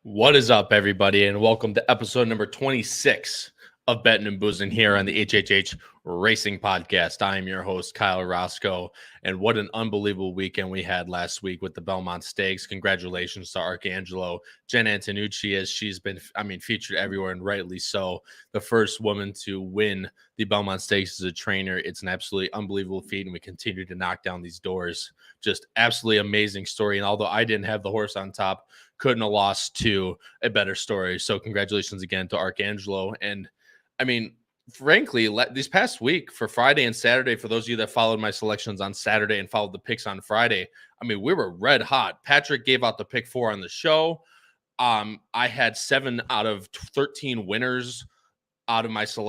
What is up, everybody, and welcome to episode number 26 of Bettin N Boozin here on the HHH Racing Podcast. I am your host, Kyle Roscoe, and what an unbelievable weekend we had last week with the Belmont Stakes. Congratulations to Arcangelo, Jen Antonucci, as she's been, featured everywhere, and rightly so. The first woman to win the Belmont Stakes as a trainer. It's an absolutely unbelievable feat, and we continue to knock down these doors. Just absolutely amazing story, and although I didn't have the horse on top, couldn't have lost to a better story. So congratulations again to Arcangelo. And frankly, this past week for Friday and Saturday, for those of you that followed my selections on Saturday and followed the picks on Friday, we were red hot. Patrick gave out the pick 4 on the show. I had 7 out of 13 winners out of my first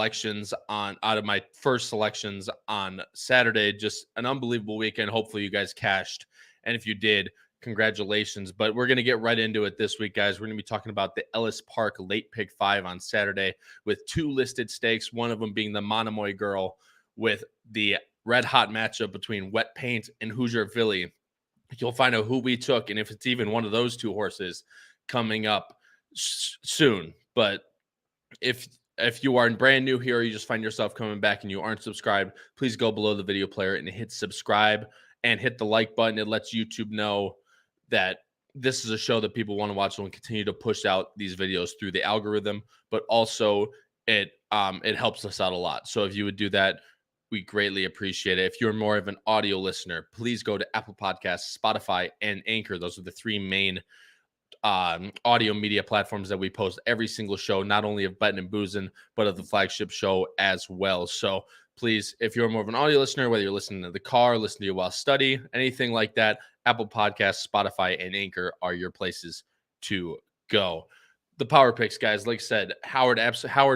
selections on Saturday. Just an unbelievable weekend. Hopefully you guys cashed. And if you did, congratulations. But we're going to get right into it this week, guys. We're going to be talking about the Ellis Park late pick 5 on Saturday with 2 listed stakes, one of them being the Monomoy Girl with the red hot matchup between Wet Paint and Hoosier Philly. You'll find out who we took and if it's even one of those 2 horses coming up soon. But if you are brand new here or you just find yourself coming back and you aren't subscribed, please go below the video player and hit subscribe and hit the like button. It lets YouTube know that this is a show that people want to watch, and we'll continue to push out these videos through the algorithm, but also it helps us out a lot. So if you would do that, we greatly appreciate it. If you're more of an audio listener, please go to Apple Podcasts, Spotify, and Anchor. Those are the 3 main audio media platforms that we post every single show, not only of Bettin N Boozin, but of the flagship show as well. So please, if you're more of an audio listener, whether you're listening to the car, listening to it while study, anything like that, Apple Podcasts, Spotify, and Anchor are your places to go. The power picks, guys, like I said, Howard,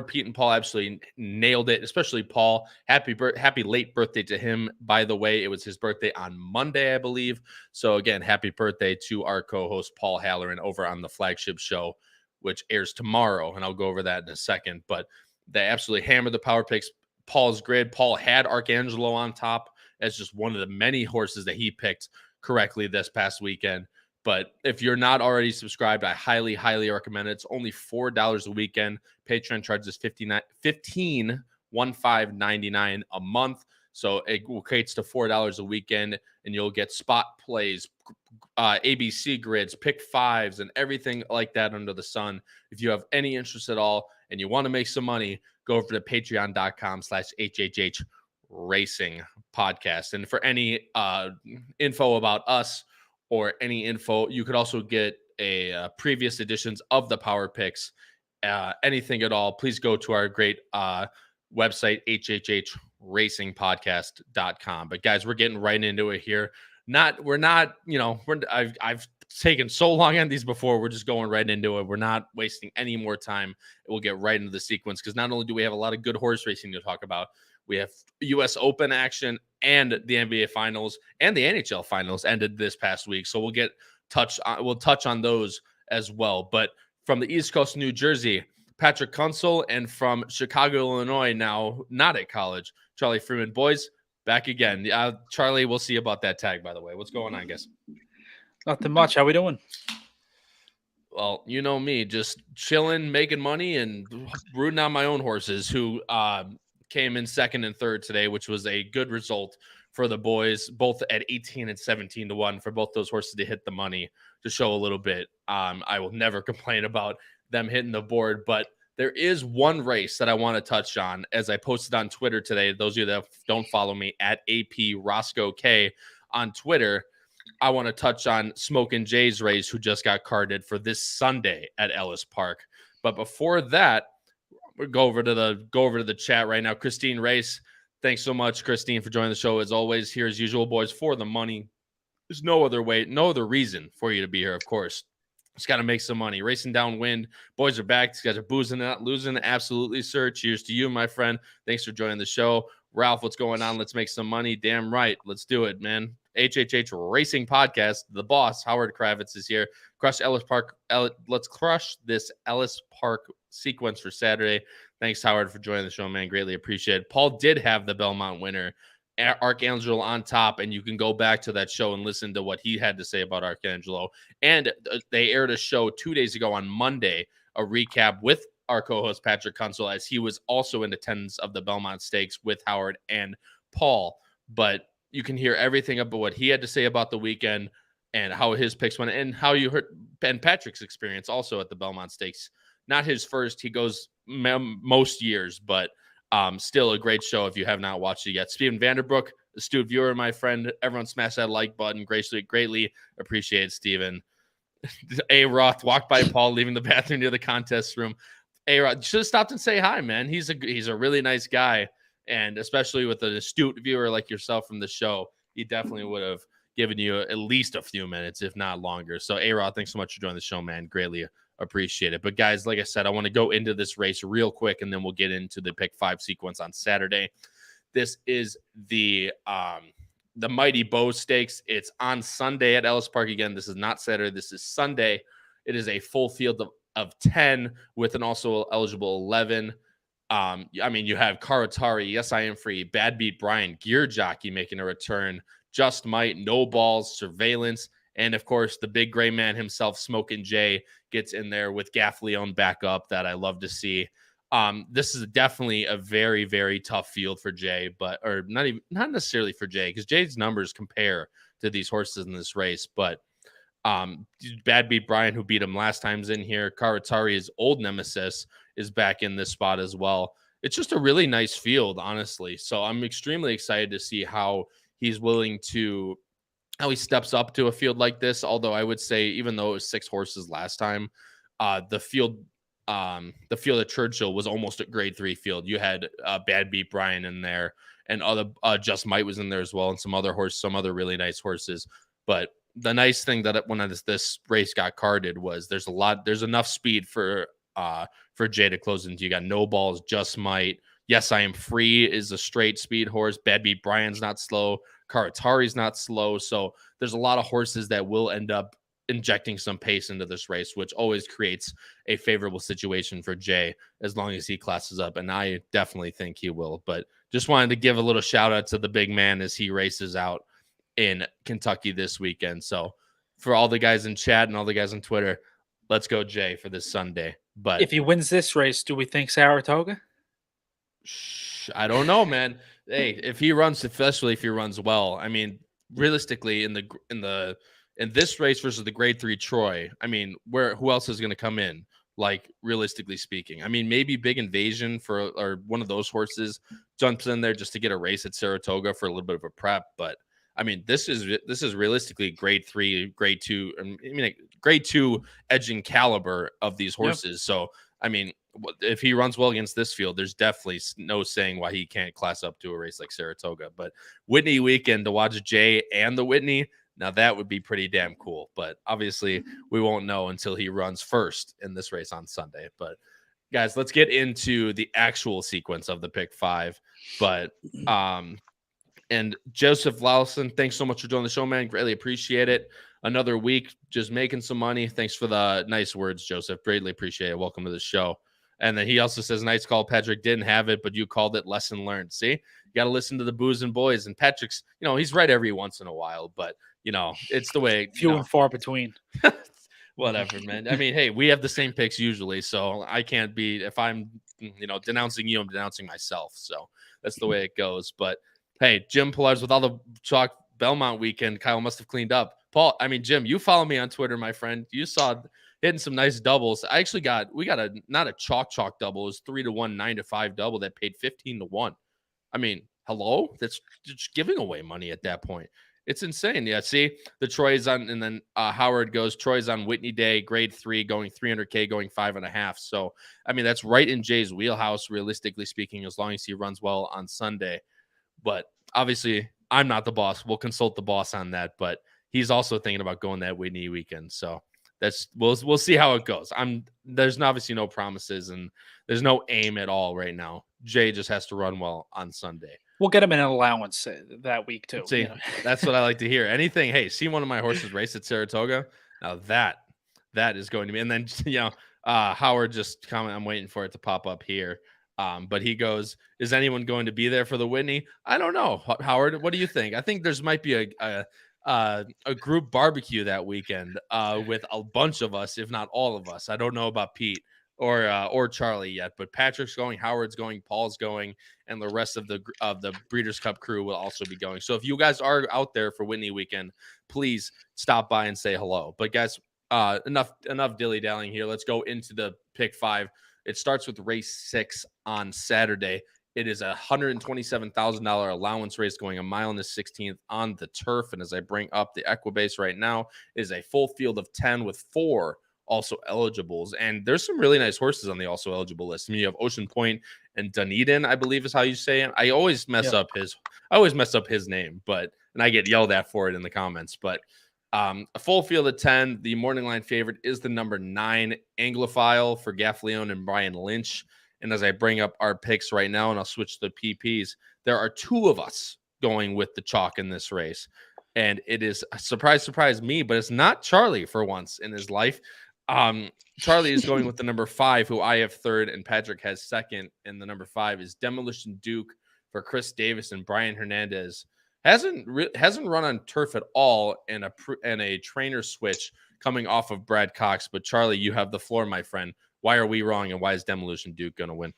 Pete, and Paul absolutely nailed it, especially Paul. Happy late birthday to him, by the way. It was his birthday on Monday, I believe. So, again, happy birthday to our co-host, Paul Halloran, over on the flagship show, which airs tomorrow, and I'll go over that in a second. But they absolutely hammered the power picks. Paul's grid. Paul had Arcangelo on top as just one of the many horses that he picked correctly this past weekend. But if you're not already subscribed, I highly, highly recommend it. It's only $4 a weekend. Patreon charges $15.99 a month. So it equates to $4 a weekend, and you'll get spot plays, ABC grids, pick 5s, and everything like that under the sun. If you have any interest at all and you want to make some money, go over to patreon.com/HHH Racing Podcast. And for any info about us, or any info, you could also get a previous editions of the power picks, anything at all, please go to our great website, hhhracingpodcast.com. But guys, we're getting right into it here. I've taken so long on these before. We're just going right into it. We're not wasting any more time. We'll get right into the sequence, because not only do we have a lot of good horse racing to talk about, we have U.S. Open action and the NBA Finals and the NHL Finals ended this past week. So we'll touch on those as well. But from the East Coast, New Jersey, Patrick Kuenzel, and from Chicago, Illinois, now not at college, Charlie Freeman. Boys, back again. Charlie, we'll see about that tag, by the way. What's going on, guys? Nothing much. How we doing? Well, you know me, just chilling, making money, and rooting on my own horses who came in second and third today, which was a good result for the boys, both at 18 and 17 to 1 for both those horses to hit the money to show a little bit. I will never complain about them hitting the board, but there is one race that I want to touch on, as I posted on Twitter today. Those of you that don't follow me at AP Roscoe K on Twitter, I want to touch on Smokin' Jay's race, who just got carded for this Sunday at Ellis Park. But before that, we'll go over to the chat right now. Christine Race, thanks so much, Christine, for joining the show as always. Here as usual, boys, for the money. There's no other reason for you to be here, of course. Just got to make some money. Racing downwind. Boys are back. These guys are boozing, not losing. Absolutely, sir. Cheers to you, my friend. Thanks for joining the show. Ralph, what's going on? Let's make some money. Damn right. Let's do it, man. HHH Racing Podcast. The boss, Howard Kravitz, is here. Let's crush this Ellis Park sequence for Saturday. Thanks, Howard, for joining the show, man. Greatly appreciate it. Paul did have the Belmont winner Archangelo on top, and you can go back to that show and listen to what he had to say about Archangelo. And they aired a show 2 days ago on Monday, a recap with our co-host Patrick Kuenzel, as he was also in attendance of the Belmont Stakes with Howard and Paul. But you can hear everything about what he had to say about the weekend and how his picks went, and how you heard Ben Patrick's experience also at the Belmont Stakes. Not his first; he goes most years, but still a great show if you have not watched it yet. Steven Vanderbrook, astute viewer, my friend. Everyone smash that like button. Greatly appreciate it, Steven. A. Roth walked by Paul leaving the bathroom near the contest room. A. Roth should have stopped and say hi, man. He's a really nice guy, and especially with an astute viewer like yourself from the show, he definitely would have given you at least a few minutes, if not longer. So, A. Roth, thanks so much for joining the show, man. Greatly appreciate it. But guys, like I said, I want to go into this race real quick, and then we'll get into the pick 5 sequence on Saturday. This is the Mighty Bow Stakes. It's on Sunday at Ellis Park again. This is not Saturday. This is Sunday. It is a full field of 10 with an also eligible 11. I mean, you have Karatari, Yes I Am Free, Bad Beat Brian, Gear Jockey making a return, Just Might, No Balls, Surveillance, and of course, the big gray man himself, Smokin' Jay, gets in there with Gaff Leone back up. That I love to see. This is definitely a very, very tough field for Jay, or not necessarily for Jay, because Jay's numbers compare to these horses in this race. But Bad Beat Brian, who beat him last time's in here. Karatari's old nemesis is back in this spot as well. It's just a really nice field, honestly. So I'm extremely excited to see how he's willing to. How he steps up to a field like this. Although I would say, even though it was 6 horses last time, the field at Churchill was almost a grade 3 field. You had Bad Beat Brian in there, and other Just Might was in there as well, and some other really nice horses. But the nice thing that when this race got carded was there's enough speed for Jay to close into. You got No Balls, Just Might. Yes I Am Free is a straight speed horse. Bad Beat Brian's not slow. Karatari's not slow. So there's a lot of horses that will end up injecting some pace into this race, which always creates a favorable situation for Jay as long as he classes up. And I definitely think he will. But just wanted to give a little shout out to the big man as he races out in Kentucky this weekend. So for all the guys in chat and all the guys on Twitter, let's go Jay for this Sunday. But if he wins this race, do we think Saratoga? I don't know, man. Hey, if he runs, especially if he runs well, I mean, realistically, in this race versus the grade 3 Troy, I mean, who else is going to come in? Like, realistically speaking, I mean, maybe Big Invasion or one of those horses jumps in there just to get a race at Saratoga for a little bit of a prep. But I mean, this is realistically grade 3, grade 2. I mean, grade 2 edging caliber of these horses. Yep. So, I mean, if he runs well against this field, there's definitely no saying why he can't class up to a race like Saratoga. But Whitney weekend to watch Jay and the Whitney, now that would be pretty damn cool. But obviously, we won't know until he runs first in this race on Sunday. But guys, let's get into the actual sequence of the pick 5. But and Joseph Lawson, thanks so much for joining the show, man. Greatly appreciate it. Another week just making some money. Thanks for the nice words, Joseph. Greatly appreciate it. Welcome to the show. And then he also says, nice call. Patrick didn't have it, but you called it. Lesson learned. See, you got to listen to the Boozin boys. And Patrick's, he's right every once in a while, but it's the way. Few and far between. Whatever, man. I mean, hey, we have the same picks usually, so I can't be, if I'm, denouncing you, I'm denouncing myself. So that's the way it goes. But hey, Jim Pillards, with all the chalk Belmont weekend, Kyle must have cleaned up. Paul, I mean, Jim, you follow me on Twitter, my friend. You saw hitting some nice doubles. I actually we got not a chalk double. It was 3-1, 9-5 double that paid 15-1. I mean, hello? That's just giving away money at that point. It's insane. Yeah, see, the Troy's on, and then Howard goes, Troy's on Whitney Day, grade 3, going 300K, going 5.5. So, I mean, that's right in Jay's wheelhouse, realistically speaking, as long as he runs well on Sunday. But obviously, I'm not the boss. We'll consult the boss on that, but he's also thinking about going that Whitney weekend. So we'll see how it goes. There's obviously no promises and there's no aim at all right now. Jay just has to run well on Sunday. We'll get him an allowance that week too. See, that's what I like to hear. Anything. Hey, see one of my horses race at Saratoga. Now that is going to be. And then Howard just comment. I'm waiting for it to pop up here. But he goes, is anyone going to be there for the Whitney? I don't know. Howard, what do you think? I think there's might be a group barbecue that weekend with a bunch of us, if not all of us. I don't know about Pete or Charlie yet, but Patrick's going, Howard's going, Paul's going, and the rest of the Breeders' Cup crew will also be going. So if you guys are out there for Whitney weekend, please stop by and say hello. But guys, enough dilly-dallying here. Let's go into the pick 5. It starts with race 6 on Saturday. It is a $127,000 allowance race going a mile and a 16th on the turf. And as I bring up the Equibase right now, it is a full field of 10 with 4 also eligibles. And there's some really nice horses on the also eligible list. I mean, you have Ocean Point and Dunedin, I believe is how you say it. I always mess up his name, and I get yelled at for it in the comments. But a full field of 10. The morning line favorite is the number 9 Anglophile for Gaffleone and Brian Lynch. And as I bring up our picks right now, and I'll switch to PPs, there are 2 of us going with the chalk in this race. And it is a surprise me, but it's not Charlie for once in his life. Charlie is going with the number 5, who I have 3rd, and Patrick has 2nd. And the number 5 is Demolition Duke for Chris Davis and Brian Hernandez. Hasn't run on turf at all, and a trainer switch coming off of Brad Cox. But Charlie, you have the floor, my friend. Why are we wrong, and why is Demolition Duke going to win?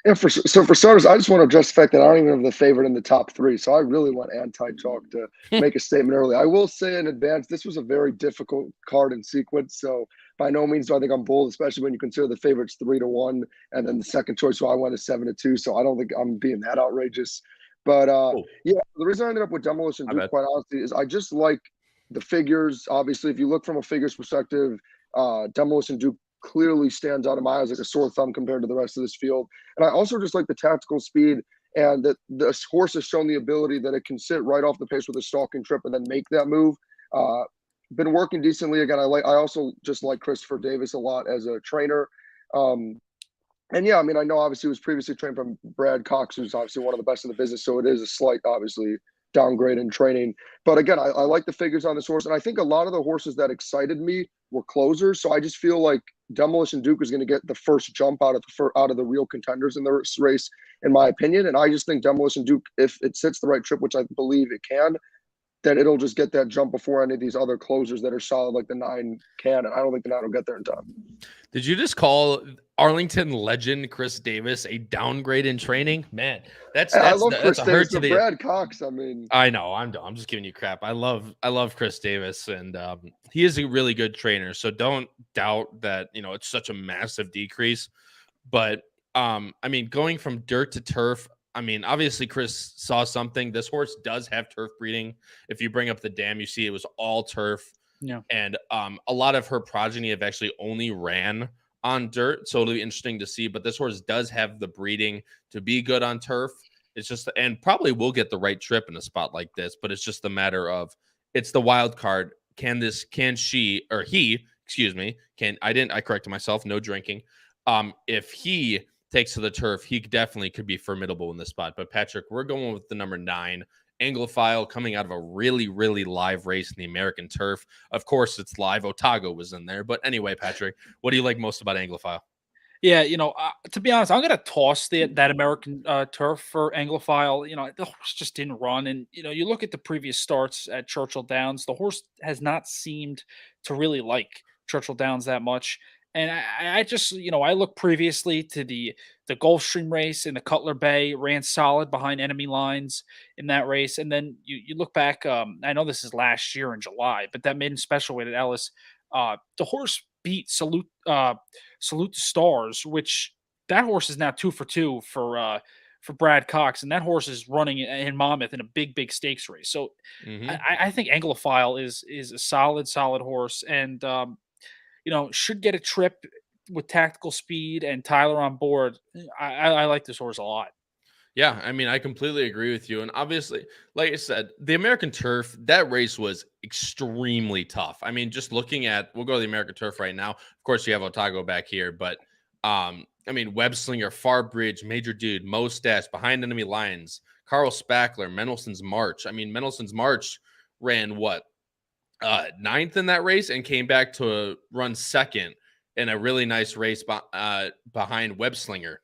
Yeah, for starters, I just want to address the fact that I don't even have the favorite in the top 3. So I really want anti-chalk to make a statement early. I will say in advance, this was a very difficult card and sequence. So by no means do I think I'm bold, especially when you consider the favorites 3-1, and then the second choice, so I went is 7-2. So I don't think I'm being that outrageous. But yeah, the reason I ended up with Demolition Duke, quite honestly, is I just like the figures. Obviously, if you look from a figures perspective, Demolition Duke clearly stands out in my eyes like a sore thumb compared to the rest of this field. And I also just like the tactical speed, and that this horse has shown the ability that it can sit right off the pace with a stalking trip and then make that move. Been working decently. Again, I also just like Christopher Davis a lot as a trainer. And yeah, I mean, I know obviously he was previously trained from Brad Cox, who's obviously one of the best in the business. So it is a slight, obviously, downgrade in training. But again, I like the figures on this horse. And I think a lot of the horses that excited me were closers. So I just feel like Demolition Duke is going to get the first jump out of the real contenders in the race, in my opinion. And I just think Demolition Duke, if it sits the right trip, which I believe it can, that it'll just get that jump before any of these other closers that are solid, like the 9 can. And I don't think the 9 will get there in time. Did you just call Arlington legend Chris Davis a downgrade in training? Man, that's I love Chris a Davis, hurt to the Brad Cox. I mean, I know I'm just giving you crap. I love Chris Davis, and he is a really good trainer. So don't doubt that, it's such a massive decrease. But I mean, going from dirt to turf, I mean, obviously Chris saw something. This horse does have turf breeding. If you bring up the dam, you see it was all turf. Yeah. And a lot of her progeny have actually only ran on dirt. So it'll be interesting to see. But this horse does have the breeding to be good on turf. It's just, and probably will get the right trip in a spot like this. But it's just a matter of, it's the wild card. I corrected myself, no drinking. If he takes to the turf, he definitely could be formidable in this spot. But Patrick, we're going with the number 9 Anglophile, coming out of a really, really live race in the American turf. Of course, it's live. Otago was in there. But anyway, Patrick, what do you like most about Anglophile? Yeah, to be honest, I'm going to toss that American turf for Anglophile. The horse just didn't run. And, you look at the previous starts at Churchill Downs, the horse has not seemed to really like Churchill Downs that much. And I just, I look previously to the Gulfstream race in the Cutler Bay, ran solid behind enemy lines in that race. And then you look back, I know this is last year in July, but that maiden special weight at Ellis, the horse beat Salute to Stars, which that horse is now 2 for 2 for Brad Cox. And that horse is running in Monmouth in a big stakes race. So I think Anglophile is a solid horse. And, should get a trip with tactical speed and Tyler on board. I like this horse a lot. Yeah, I mean, I completely agree with you. And obviously, like I said, the American turf, that race was extremely tough. I mean, just looking at, we'll go to the American turf right now. Of course, you have Otago back here, but I mean, Webslinger, Farbridge, Major Dude, Mo Stash, Behind Enemy Lines, Carl Spackler, Mendelssohn's March. I mean, Mendelssohn's March ran what? 9th in that race and came back to run 2nd in a really nice race behind Webslinger.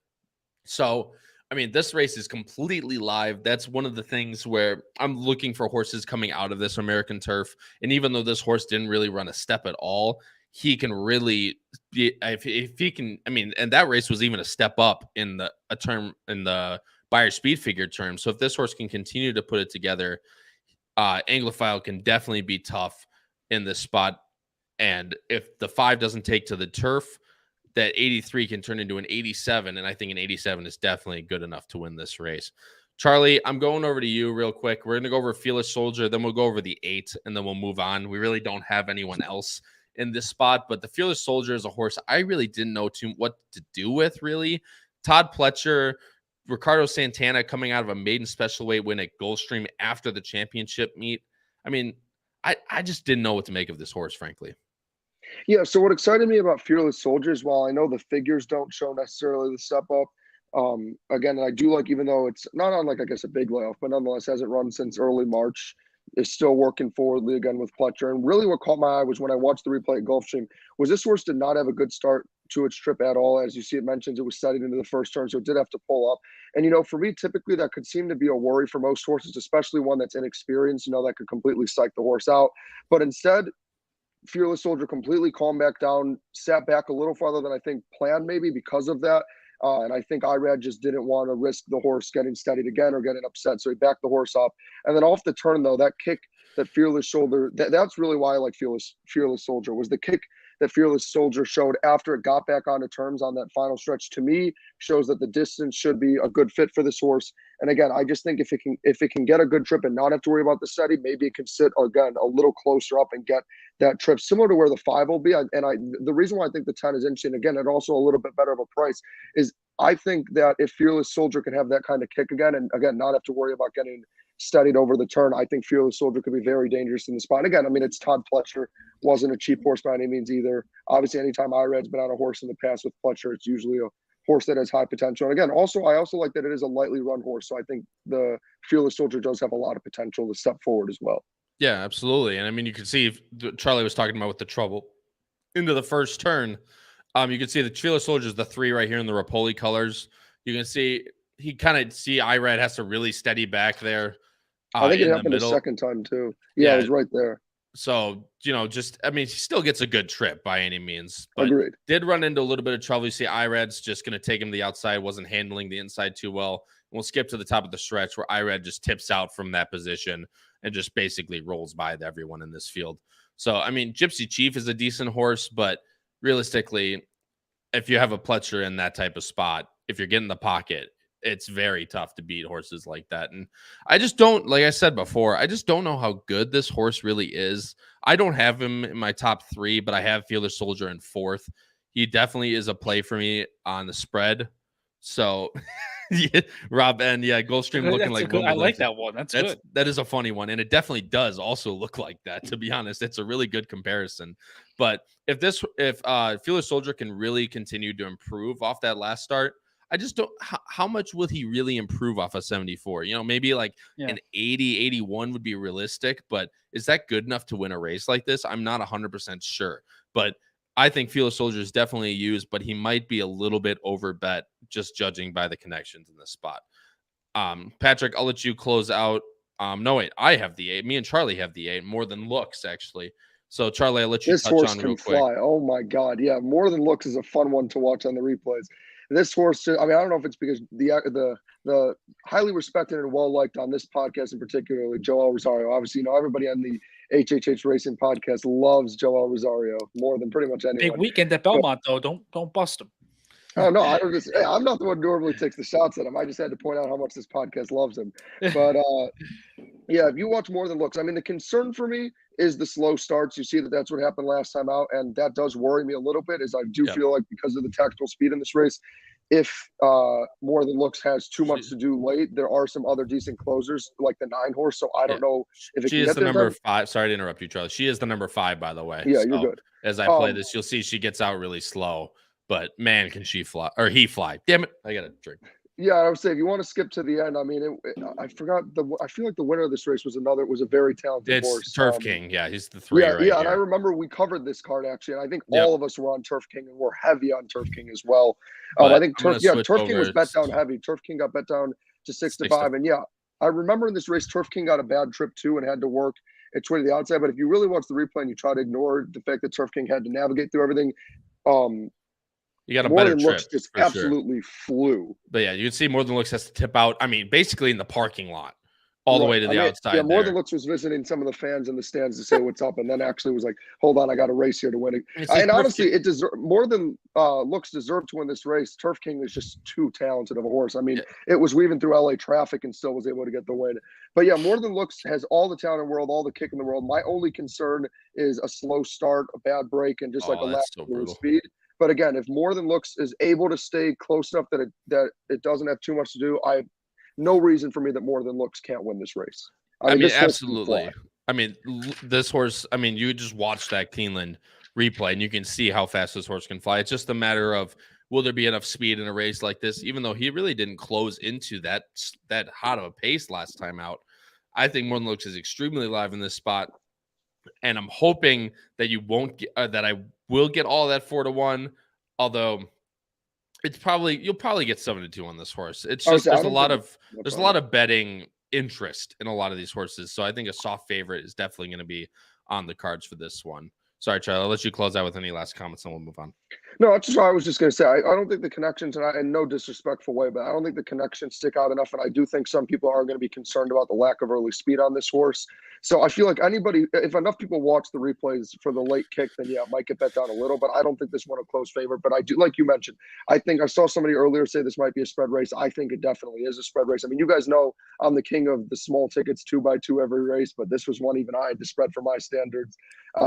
So, I mean, this race is completely live. That's one of the things where I'm looking for horses coming out of this American turf. And even though this horse didn't really run a step at all, he can really be, if he can, I mean, and that race was even a step up in the buyer speed figure term. So if this horse can continue to put it together, Anglophile can definitely be tough in this spot. And if the 5 doesn't take to the turf, that 83 can turn into an 87. And I think an 87 is definitely good enough to win this race. Charlie, I'm going over to you real quick. We're going to go over Fearless Soldier, then we'll go over the 8, and then we'll move on. We really don't have anyone else in this spot, but the Fearless Soldier is a horse I really didn't know what to do with, really. Todd Pletcher, Ricardo Santana coming out of a maiden special weight win at Gulfstream after the championship meet. I mean, I just didn't know what to make of this horse, frankly. Yeah, so what excited me about Fearless Soldiers, while I know the figures don't show necessarily the step up, again, I do like, even though it's not on, like, I guess, a big layoff, but nonetheless hasn't run since early March, is still working forwardly again with Pletcher. And really what caught my eye was when I watched the replay at Gulfstream, was this horse did not have a good start to its trip at all. As you see, it mentions it was studied into the first turn, so it did have to pull up. And, for me, typically that could seem to be a worry for most horses, especially one that's inexperienced, that could completely psych the horse out. But instead, Fearless Soldier completely calmed back down, sat back a little farther than I think planned, maybe because of that. And I think Irad just didn't want to risk the horse getting steadied again or getting upset. So he backed the horse up. And then off the turn, though, that kick that Fearless Soldier, that's really why I like Fearless Soldier, was the kick that Fearless Soldier showed after it got back onto terms on that final stretch. To me, shows that the distance should be a good fit for this horse. And again, I just think if it can get a good trip and not have to worry about the steady, maybe it can sit again a little closer up and get that trip similar to where the 5 will be. The reason why I think the 10 is interesting, again, and also a little bit better of a price, is I think that if Fearless Soldier can have that kind of kick again, and again, not have to worry about getting studied over the turn, I think Fearless Soldier could be very dangerous in the spot. Again, I mean, it's Todd Pletcher, wasn't a cheap horse by any means either. Obviously, anytime Irad's been on a horse in the past with Pletcher, it's usually a horse that has high potential. And again, I also like that it is a lightly run horse. So I think the Fearless Soldier does have a lot of potential to step forward as well. Yeah, absolutely. And I mean, you can see Charlie was talking about with the trouble into the first turn. You can see the Fearless Soldier is the 3 right here in the Rapoli colors. You can see Irad has to really steady back there. I think it happened the second time too. Yeah, it was right there. So, he still gets a good trip by any means. But Agreed. Did run into a little bit of trouble. You see Irad's just going to take him to the outside, wasn't handling the inside too well. We'll skip to the top of the stretch where Irad just tips out from that position and just basically rolls by everyone in this field. So, I mean, Gypsy Chief is a decent horse, but realistically, if you have a Pletcher in that type of spot, if you're getting the pocket, it's very tough to beat horses like that. And I just don't, like I said before, I just don't know how good this horse really is. I don't have him in my top 3, but I have Fearless Soldier in 4th. He definitely is a play for me on the spread. So, Rob, and Gulfstream looking like I like that one. That's good. That is a funny one. And it definitely does also look like that, to be honest. It's a really good comparison. But if Fearless Soldier can really continue to improve off that last start, I just don't. How much will he really improve off of 74? Maybe like an 80, 81 would be realistic, but is that good enough to win a race like this? I'm not 100% sure, but I think Fearless Soldier is definitely used, but he might be a little bit overbet just judging by the connections in this spot. Patrick, I'll let you close out. No, wait, I have the 8. Me and Charlie have the 8. More Than Looks, actually. So, Charlie, I'll let you touch on real quick. This horse can fly. Oh, my God. Yeah, More Than Looks is a fun one to watch on the replays. This horse, I don't know if it's because the highly respected and well-liked on this podcast in particularly, Joel Rosario. Obviously, everybody on the HHH Racing Podcast loves Joel Rosario more than pretty much anyone. Big weekend at Belmont, though. Don't bust him. Oh, no, I'm not the one who normally takes the shots at him. I just had to point out how much this podcast loves him. But, yeah, if you watch More Than Looks, I mean, the concern for me is the slow starts. You see that's what happened last time out, and that does worry me a little bit, as I do feel like because of the tactical speed in this race, if More Than Looks has too much to do late, there are some other decent closers, like the 9 horse, so I don't know if it she is the number 5. Sorry to interrupt you, Charlie. She is the number 5, by the way. Yeah, you're good. As I play this, you'll see she gets out really slow, but man, can she fly, or he fly. Damn it, I got a drink. Yeah, I would say if you want to skip to the end, I mean, I forgot I feel like the winner of this race was a very talented It's horse. Turf King. Yeah, he's the 3 right And I here. remember we covered this card actually, and I think Yep. all of us were on Turf King and we're heavy on Turf King as well. But I think I'm gonna switch Turf King was over. bet down heavy. Turf King got bet down to 6-5, and yeah, I remember in this race Turf King got a bad trip too and had to work its way to the outside. But if you really watch the replay and you try to ignore the fact that Turf King had to navigate through everything, you got a More better Than trip. Looks just absolutely flew. But yeah, you can see More Than Looks has to tip out. I mean, basically in the parking lot, all the way to the outside. Yeah, More Than Looks was visiting some of the fans in the stands to say what's up, and then actually was like, "Hold on, I got a race here to win it." And honestly, More Than Looks deserved to win this race. Turf King is just too talented of a horse. I mean, it was weaving through LA traffic and still was able to get the win. But yeah, More Than Looks has all the talent in the world, all the kick in the world. My only concern is a slow start, a bad break, and just like a lack of speed. But again, if More Than Looks is able to stay close enough that it doesn't have too much to do, I have no reason for me that More Than Looks can't win this race. I mean absolutely. I mean, this horse, I mean, you just watch that Keeneland replay and you can see how fast this horse can fly. It's just a matter of, will there be enough speed in a race like this? Even though he really didn't close into that hot of a pace last time out, I think More Than Looks is extremely live in this spot. And I'm hoping that you won't get that I will get all that 4-1, although you'll probably get 7-2 on this horse. It's just there's a lot of betting interest in a lot of these horses, so I think a soft favorite is definitely going to be on the cards for this one. Sorry, Charlie, I'll let you close out with any last comments and we'll move on. No, that's just what I was just going to say. I don't think the connections, and in no disrespectful way, but I don't think the connections stick out enough. And I do think some people are going to be concerned about the lack of early speed on this horse. So I feel like if enough people watch the replays for the late kick, then yeah, it might get bet down a little. But I don't think this one a close favorite. But I do, like you mentioned, I think I saw somebody earlier say this might be a spread race. I think it definitely is a spread race. I mean, you guys know I'm the king of the small tickets, 2x2 every race, but this was one even I had to spread for my standards.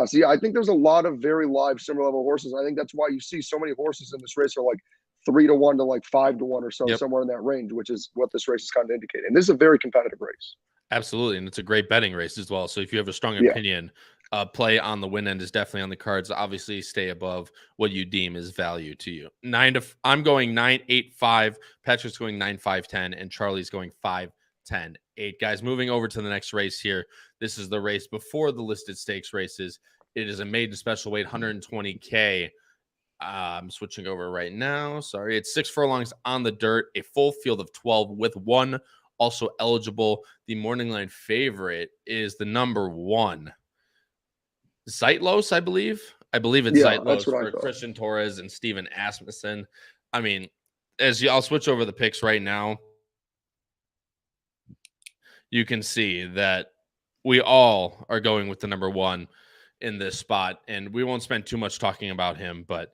So yeah, I think there's a lot of very live, similar level horses. I think that's why you see so many horses in this race are like 3-1 to like 5-1 or so, somewhere in that range, which is what this race is kind of indicating. This is a very competitive race. Absolutely, and it's a great betting race as well. So if you have a strong opinion, play on the win end is definitely on the cards. Obviously, stay above what you deem is value to you. I'm going 9-8-5. Patrick's going 9-5-10, and Charlie's going 5-10-8. Guys, moving over to the next race here. This is the race before the listed stakes races. It is a maiden special weight, 120K. I'm switching over right now. Sorry, it's 6 furlongs on the dirt, a full field of 12 with one also eligible. The morning line favorite is the number 1, Zeitlos, I believe. I believe it's Zeitlos for Christian Torres and Steven Asmussen. I mean, I'll switch over the picks right now. You can see that we all are going with the number 1 in this spot, and we won't spend too much talking about him, but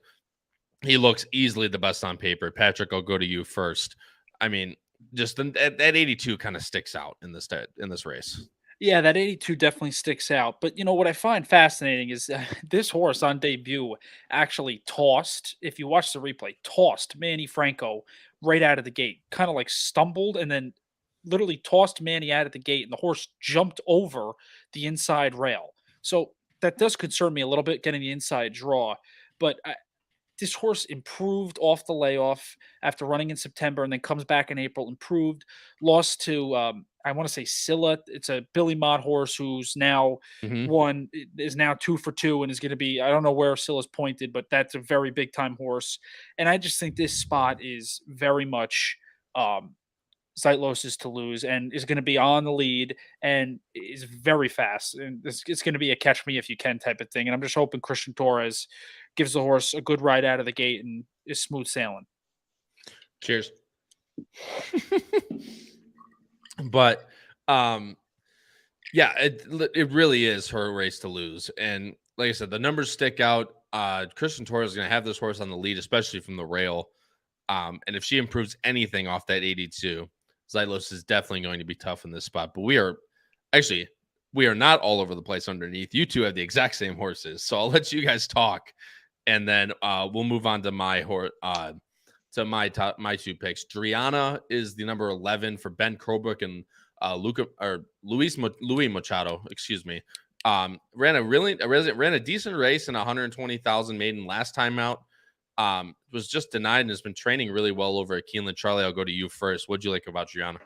he looks easily the best on paper. Patrick, I'll go to you first. I mean, just that 82 kind of sticks out in this race. Yeah, that 82 definitely sticks out. But, you know, what I find fascinating is this horse on debut actually if you watch the replay, tossed Manny Franco right out of the gate, kind of like stumbled and then literally tossed Manny out of the gate, and the horse jumped over the inside rail. So that does concern me a little bit, getting the inside draw. But this horse improved off the layoff after running in September and then comes back in April, improved, lost to, I want to say Scylla. It's a Billy Mott horse who's now is now 2 for 2 and is going to be, I don't know where Scylla's pointed, but that's a very big time horse. And I just think this spot is very much Zeitlos is to lose and is going to be on the lead and is very fast. And it's going to be a catch me if you can type of thing. And I'm just hoping Christian Torres gives the horse a good ride out of the gate and is smooth sailing. Cheers. But yeah, it really is her race to lose. And like I said, the numbers stick out. Christian Torres is going to have this horse on the lead, especially from the rail. And if she improves anything off that 82, Zeitlos is definitely going to be tough in this spot. But we are not all over the place underneath. You two have the exact same horses. So I'll let you guys talk. And then we'll move on to my 2 picks. Driana is the number 11 for Ben Crowbrook and Luis Machado. Excuse me. Ran a decent race in 120,000 maiden last time out. was just denied and has been training really well over at Keeneland. Charlie, I'll go to you first. What'd you like about Gianna?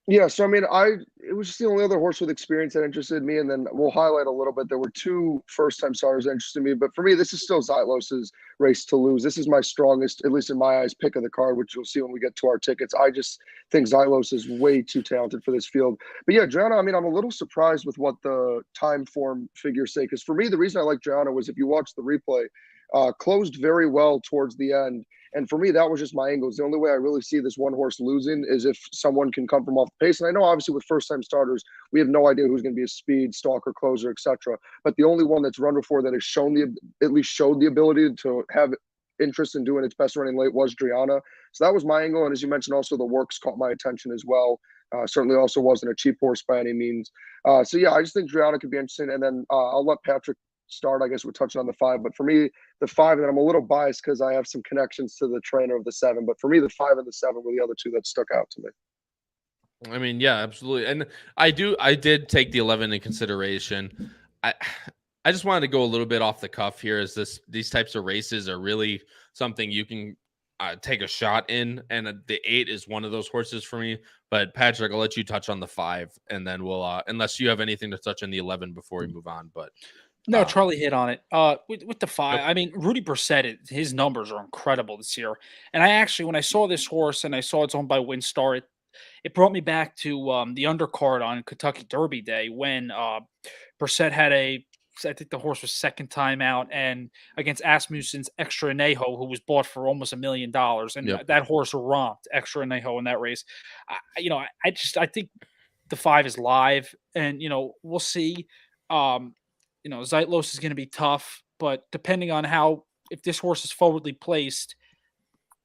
Yeah, so I mean, it was just the only other horse with experience that interested me, and then we'll highlight a little bit. There were two first-time starters that interested me, but for me, this is still Zylos's race to lose. This is my strongest, at least in my eyes, pick of the card, which you'll see when we get to our tickets. I just think Zylos is way too talented for this field. But yeah, Gianna, I mean, I'm a little surprised with what the time form figures say, because for me, the reason I like Gianna was if you watch the replay, closed very well towards the end. And for me, that was just my angle. The only way I really see this one horse losing is if someone can come from off the pace. And I know, obviously, with first-time starters, we have no idea who's going to be a speed, stalker, closer, etc. But the only one that's run before that has at least showed the ability to have interest in doing its best running late was Driana. So that was my angle. And as you mentioned, also the works caught my attention as well. Certainly also wasn't a cheap horse by any means. So yeah, I just think Driana could be interesting. And then I'll let Patrick start. I guess we're touching on the 5, but for me, the 5, and I'm a little biased because I have some connections to the trainer of the 7, but for me, the 5 and the 7 were the other two that stuck out to me. I mean, yeah, absolutely. And I did take the 11 in consideration. I just wanted to go a little bit off the cuff here, as these types of races are really something you can take a shot in, and the 8 is one of those horses for me. But Patrick, I'll let you touch on the 5, and then we'll unless you have anything to touch on the 11 before we move on. But no, Charlie hit on it. With the 5, I mean, Rudy Brissett, his numbers are incredible this year. And I actually, when I saw this horse and I saw it's owned by Winstar, it brought me back to the undercard on Kentucky Derby Day when Brissett had I think the horse was second time out, and against Asmussen's Extra Anejo, who was bought for almost $1 million, and that horse romped Extra Anejo in that race. I think the 5 is live, and we'll see. Zylos is going to be tough, but depending on if this horse is forwardly placed,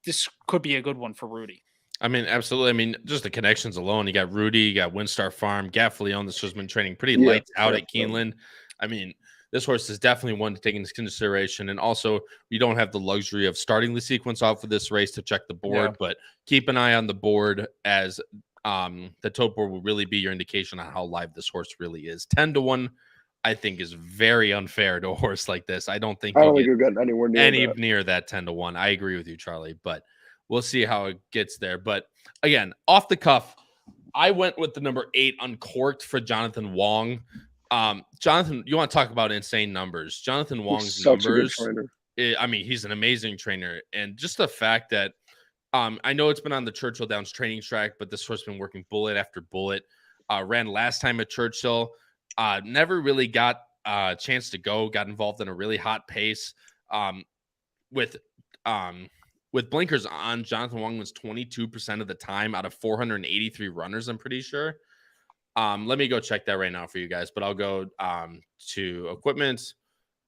this could be a good one for Rudy. I mean, absolutely. I mean, just the connections alone. You got Rudy, you got Winstar Farm, Gaffleon. This has been training pretty lights out at Keeneland. I mean, this horse is definitely one to take into consideration. And also, you don't have the luxury of starting the sequence off of this race to check the board, but keep an eye on the board, as the tote board will really be your indication on how live this horse really is. 10-1. I think is very unfair to a horse like this. I don't think you're getting anywhere near that 10-1. I agree with you, Charlie, but we'll see how it gets there. But again, off the cuff, I went with the number 8 Uncorked for Jonathan Wong. Jonathan, you want to talk about insane numbers? Jonathan Wong's numbers. I mean, he's an amazing trainer, and just the fact that I know it's been on the Churchill Downs training track, but this horse has been working bullet after bullet. Ran last time at Churchill. Never really got a chance to got involved in a really hot pace. With blinkers on, Jonathan Wong was 22% of the time out of 483 runners, I'm pretty sure. Let me go check that right now for you guys, but I'll go to equipment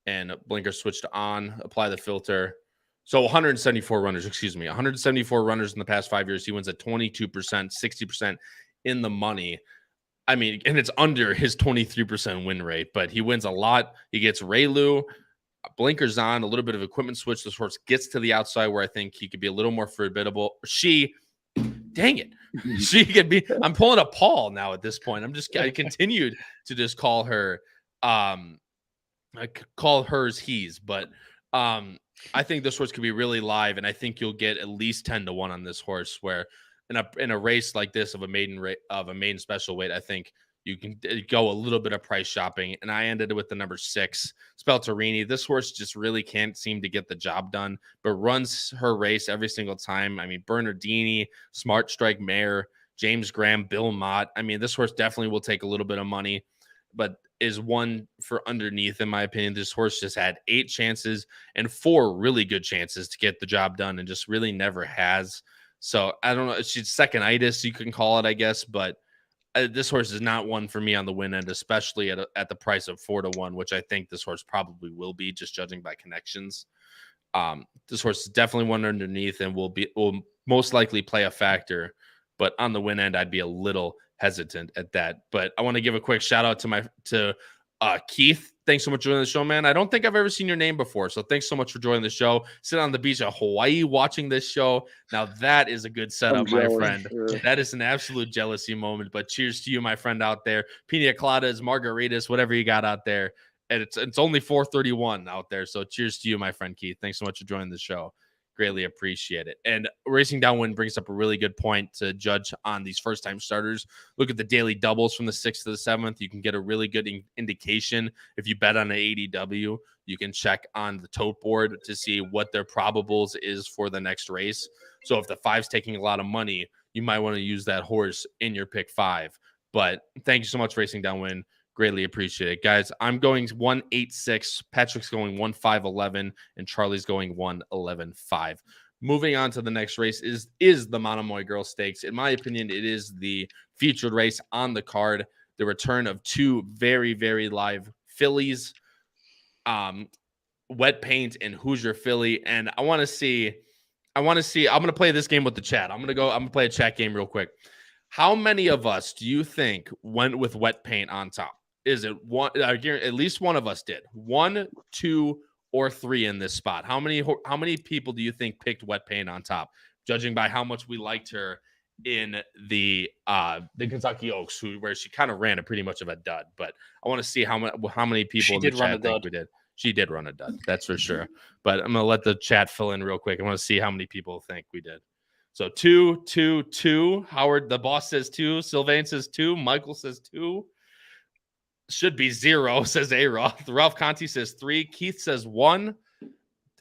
and blinker switch to on, apply the filter. So 174 runners in the past 5 years. He wins at 22%, 60% in the money. I mean, and it's under his 23% win rate, but he wins a lot. He gets Raylu, blinkers on, a little bit of equipment switch. This horse gets to the outside where I think he could be a little more formidable. Dang it. She could be. I'm pulling a Paul now at this point. I continued to just call her, he's, but I think this horse could be really live, and I think you'll get at least 10-1 on this horse, where in a race like this of a maiden special weight, I think you can go a little bit of price shopping. And I ended with the number 6, Spelterini. This horse just really can't seem to get the job done, but runs her race every single time. I mean, Bernardini, Smart Strike Mare, James Graham, Bill Mott. I mean, this horse definitely will take a little bit of money, but is one for underneath, in my opinion. This horse just had 8 chances and 4 really good chances to get the job done, and just really never has. So I don't know. It's second-itis, you can call it, I guess. But this horse is not one for me on the win end, especially at the price of 4-1, which I think this horse probably will be, just judging by connections. This horse is definitely one underneath and will most likely play a factor. But on the win end, I'd be a little hesitant at that. But I want to give a quick shout out to Keith. Thanks so much for joining the show, man. I don't think I've ever seen your name before, so thanks so much for joining the show. Sit on the beach of Hawaii watching this show. Now that is a good setup, my friend. Yeah. That is an absolute jealousy moment, but cheers to you, my friend out there. Pina coladas, margaritas, whatever you got out there. and it's only 4:31 out there. So cheers to you, my friend Keith. Thanks so much for joining the show. Greatly appreciate it. And Racing Downwind brings up a really good point to judge on these first-time starters. Look at the daily doubles from the 6th to the 7th. You can get a really good indication. If you bet on an ADW, you can check on the tote board to see what their probables is for the next race. So if the 5's taking a lot of money, you might want to use that horse in your pick 5. But thank you so much, Racing Downwind. Greatly appreciate it. Guys, I'm going 186. Patrick's going 1511, and Charlie's going 1115. Moving on to the next race is the Monomoy Girl Stakes. In my opinion, it is the featured race on the card. The return of two very, very live fillies, Wet Paint and Hoosier Philly. And I'm going to play this game with the chat. I'm going to play a chat game real quick. How many of us do you think went with Wet Paint on top? Is it one? At least one of us did. 1, 2, or 3 in this spot. How many people do you think picked Wet Paint on top? Judging by how much we liked her in the Kentucky Oaks, where she kind of ran a pretty much of a dud. But I want to see how many people in the chat think we did. She did run a dud, that's for sure. But I'm gonna let the chat fill in real quick. I want to see how many people think we did. So 2, 2, 2. Howard, the boss, says 2. Sylvain says 2. Michael says 2. Should be 0, says A-Roth. Ralph Conti says 3. Keith says 1.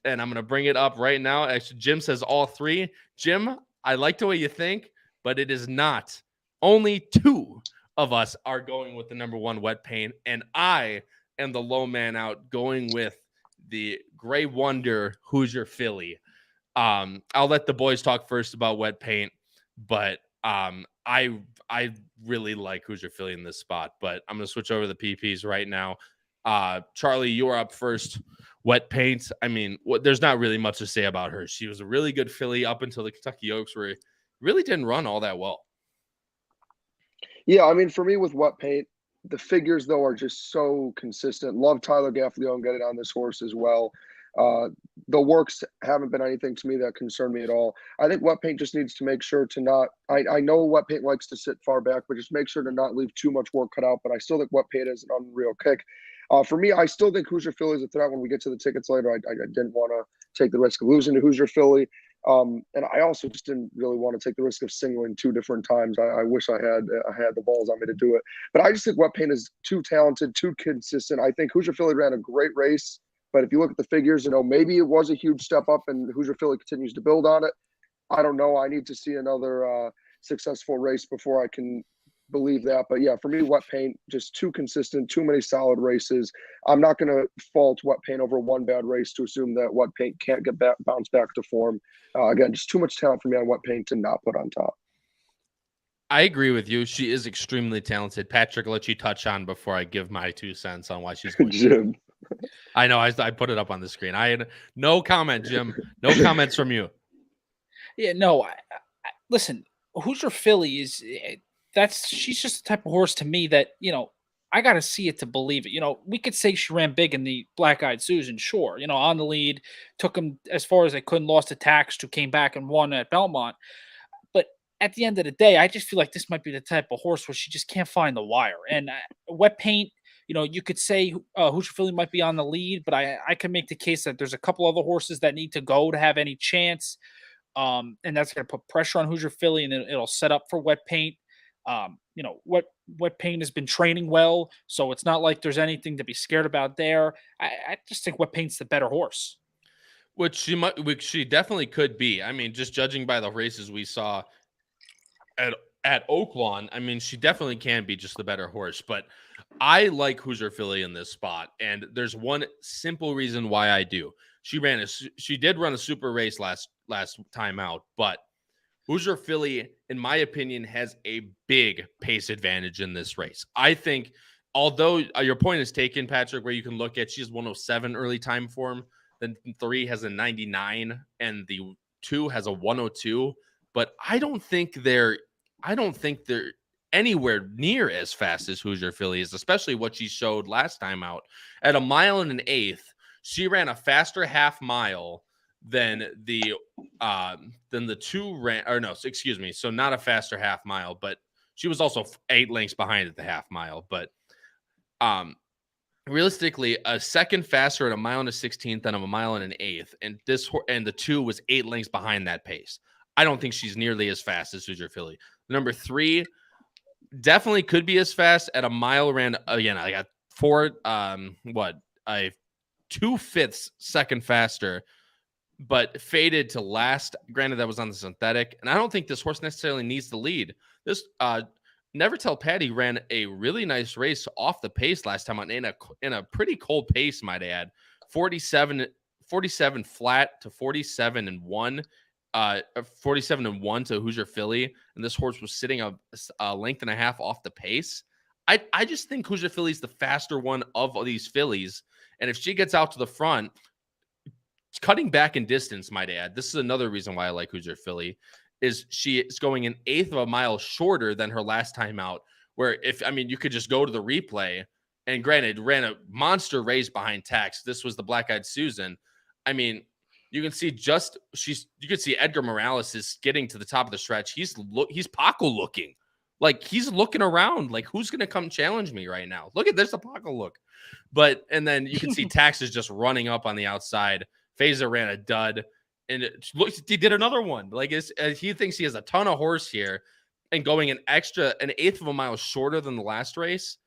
And I'm going to bring it up right now. Actually, Jim says all 3. Jim, I like the way you think, but it is not. Only 2 of us are going with the number 1 Wet Paint. And I am the low man out going with the Gray Wonder Hoosier Philly. I'll let the boys talk first about Wet Paint, but I really like Hoosier Philly in this spot, but I'm going to switch over to the PPs right now. Charlie, you're up first. Wet Paint. I mean, there's not really much to say about her. She was a really good filly up until the Kentucky Oaks, where it really didn't run all that well. Yeah, I mean, for me with Wet Paint, the figures, though, are just so consistent. Love Tyler Gaffalione getting on this horse as well. The works haven't been anything to me that concerned me at all. I think Wet Paint just needs to make sure to not – I know Wet Paint likes to sit far back, but just make sure to not leave too much work cut out. But I still think Wet Paint is an unreal kick. For me, I still think Hoosier Philly is a threat. When we get to the tickets later, I didn't want to take the risk of losing to Hoosier Philly. And I also just didn't really want to take the risk of singling 2 different times. I wish I had the balls on me to do it. But I just think Wet Paint is too talented, too consistent. I think Hoosier Philly ran a great race. But if you look at the figures, maybe it was a huge step up and Hoosier Philly continues to build on it. I don't know. I need to see another successful race before I can believe that. But yeah, for me, Wet Paint, just too consistent, too many solid races. I'm not going to fault Wet Paint over one bad race to assume that Wet Paint can't bounce back to form. Again, just too much talent for me on Wet Paint to not put on top. I agree with you. She is extremely talented. Patrick, I'll let you touch on before I give my 2 cents on why she's going. Jim. I know. I put it up on the screen. I had no comment, Jim. No comments from you. Yeah, no. Listen, Hoosier Philly she's just the type of horse to me that, I got to see it to believe it. We could say she ran big in the Black Eyed Susan, sure. On the lead, took them as far as they couldn't, lost to Tax, who came back and won at Belmont. But at the end of the day, I just feel like this might be the type of horse where she just can't find the wire. And Wet Paint, you could say Hoosier Philly might be on the lead, but I can make the case that there's a couple other horses that need to go to have any chance. And that's going to put pressure on Hoosier Philly, and it'll set up for Wet Paint. Wet Paint has been training well, so it's not like there's anything to be scared about there. I just think Wet Paint's the better horse. Which she definitely could be. I mean, just judging by the races we saw at Oaklawn, I mean, she definitely can be just the better horse. But I like Hoosier Philly in this spot, and there's one simple reason why I do. She did run a super race last time out, but Hoosier Philly, in my opinion, has a big pace advantage in this race. I think, although your point is taken, Patrick, where you can look at, she's 107 early time form, then 3 has a 99, and the 2 has a 102. But I don't think they're anywhere near as fast as Hoosier Philly is, especially what she showed last time out. At 1 mile and an eighth, she ran a faster half mile than the 2 ran, or no, excuse me. So not a faster half mile, but she was also 8 lengths behind at the half mile. But realistically, a second faster at a mile and a 16th than a mile and an eighth. And the 2 was 8 lengths behind that pace. I don't think she's nearly as fast as Hoosier Philly. Number 3 definitely could be as fast at a mile. Ran again. I got 2/5 second faster, but faded to last. Granted, that was on the synthetic, and I don't think this horse necessarily needs the lead. This Never Tell Patty ran a really nice race off the pace last time in a pretty cold pace, might add. 47 flat to 47-1. 47-1 to Hoosier Philly, and this horse was sitting a length and a half off the pace. I just think Hoosier Philly's the faster one of these fillies, and if she gets out to the front, cutting back in distance, might add. This is another reason why I like Hoosier Philly, is she is going an eighth of a mile shorter than her last time out. Where you could just go to the replay, and granted, ran a monster race behind Tax. This was the Black Eyed Susan. I mean, you can see you can see Edgar Morales is getting to the top of the stretch. He's Paco looking. Like, he's looking around like, who's going to come challenge me right now? Look at this, a Paco look. And then you can see Tax is just running up on the outside. Phaser ran a dud, and he did another one. Like, he thinks he has a ton of horse here, and going an eighth of a mile shorter than the last race.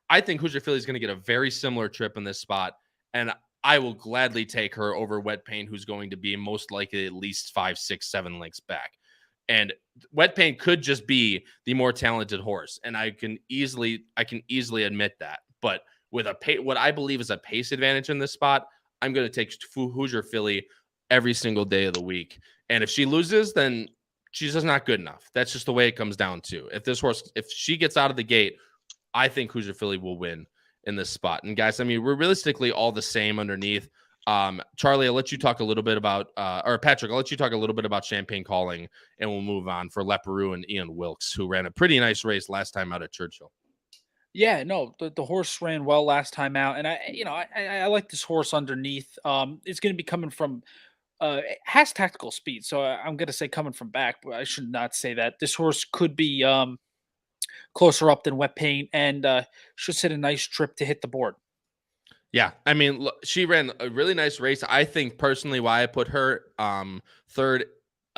I think Hoosier Philly is going to get a very similar trip in this spot, and I will gladly take her over Wet Paint, who's going to be most likely at least 5, 6, 7 lengths back. And Wet Paint could just be the more talented horse, and I can easily admit that. But with what I believe is a pace advantage in this spot, I'm going to take Hoosier Philly every single day of the week. And if she loses, then she's just not good enough. That's just the way it comes down to. If she gets out of the gate, I think Hoosier Philly will win in this spot. And guys, I mean, we're realistically all the same underneath. Charlie, I'll let you talk a little bit about, or Patrick, I'll let you talk a little bit about Champagne Calling, and we'll move on for Leparoux and Ian Wilkes, who ran a pretty nice race last time out at Churchill. Yeah, no, the horse ran well last time out, and I like this horse underneath. It's going to be coming from, it has tactical speed, so I'm going to say coming from back, but I should not say that. This horse could be closer up than Wet Paint, and should sit a nice trip to hit the board. Yeah, I mean, look, she ran a really nice race. I think personally why I put her third,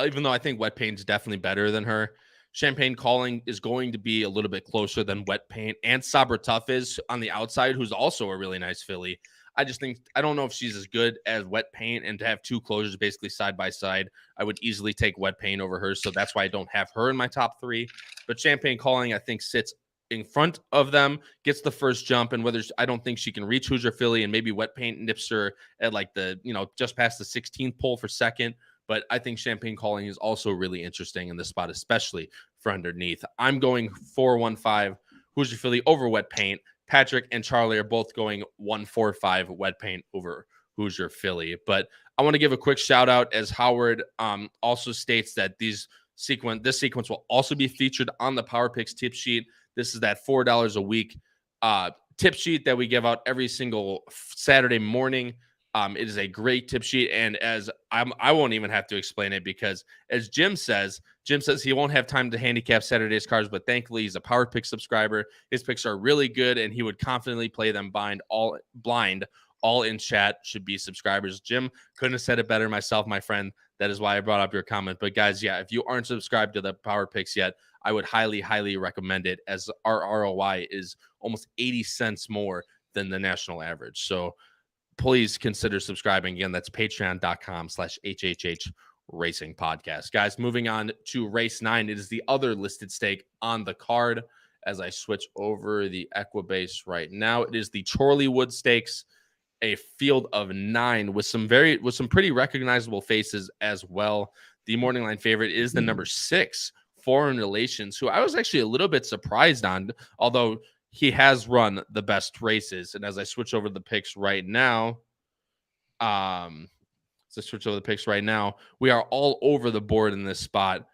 even though I think Wet Paint's definitely better than her. Champagne Calling is going to be a little bit closer than Wet Paint, and Sabra Tough is on the outside, who's also a really nice filly. I don't know if she's as good as Wet Paint, and to have two closures basically side by side, I would easily take Wet Paint over her. So that's why I don't have her in my top 3. But Champagne Calling, I think, sits in front of them, gets the first jump, and I don't think she can reach Hoosier Philly, and maybe Wet Paint nips her at like just past the 16th pole for second. But I think Champagne Calling is also really interesting in this spot, especially for underneath. I'm going 4-1-5 Hoosier Philly over Wet Paint. Patrick and Charlie are both going 1-4-5 Wet Paint over Hoosier Philly. But I want to give a quick shout out, as Howard also states that this sequence will also be featured on the Power Picks tip sheet. This is that $4 a week tip sheet that we give out every single Saturday morning. It is a great tip sheet, and I won't even have to explain it, because as Jim says he won't have time to handicap Saturday's cards, but thankfully he's a Power Pick subscriber. His picks are really good, and he would confidently play them blind. All in chat should be subscribers. Jim couldn't have said it better myself, my friend. That is why I brought up your comment. But guys, yeah, if you aren't subscribed to the Power Picks yet, I would highly, highly recommend it, as our ROI is almost 80 cents more than the national average. So please consider subscribing. Again, that's patreon.com/HHH Racing Podcast. Guys, moving on to race 9. It is the other listed stake on the card. As I switch over the Equibase right now, it is the Chorleywood Stakes, a field of 9 with some pretty recognizable faces as well. The morning line favorite is the number 6, Foreign Relations, who I was actually a little bit surprised on, although he has run the best races. And as I switch over the picks right now, we are all over the board in this spot.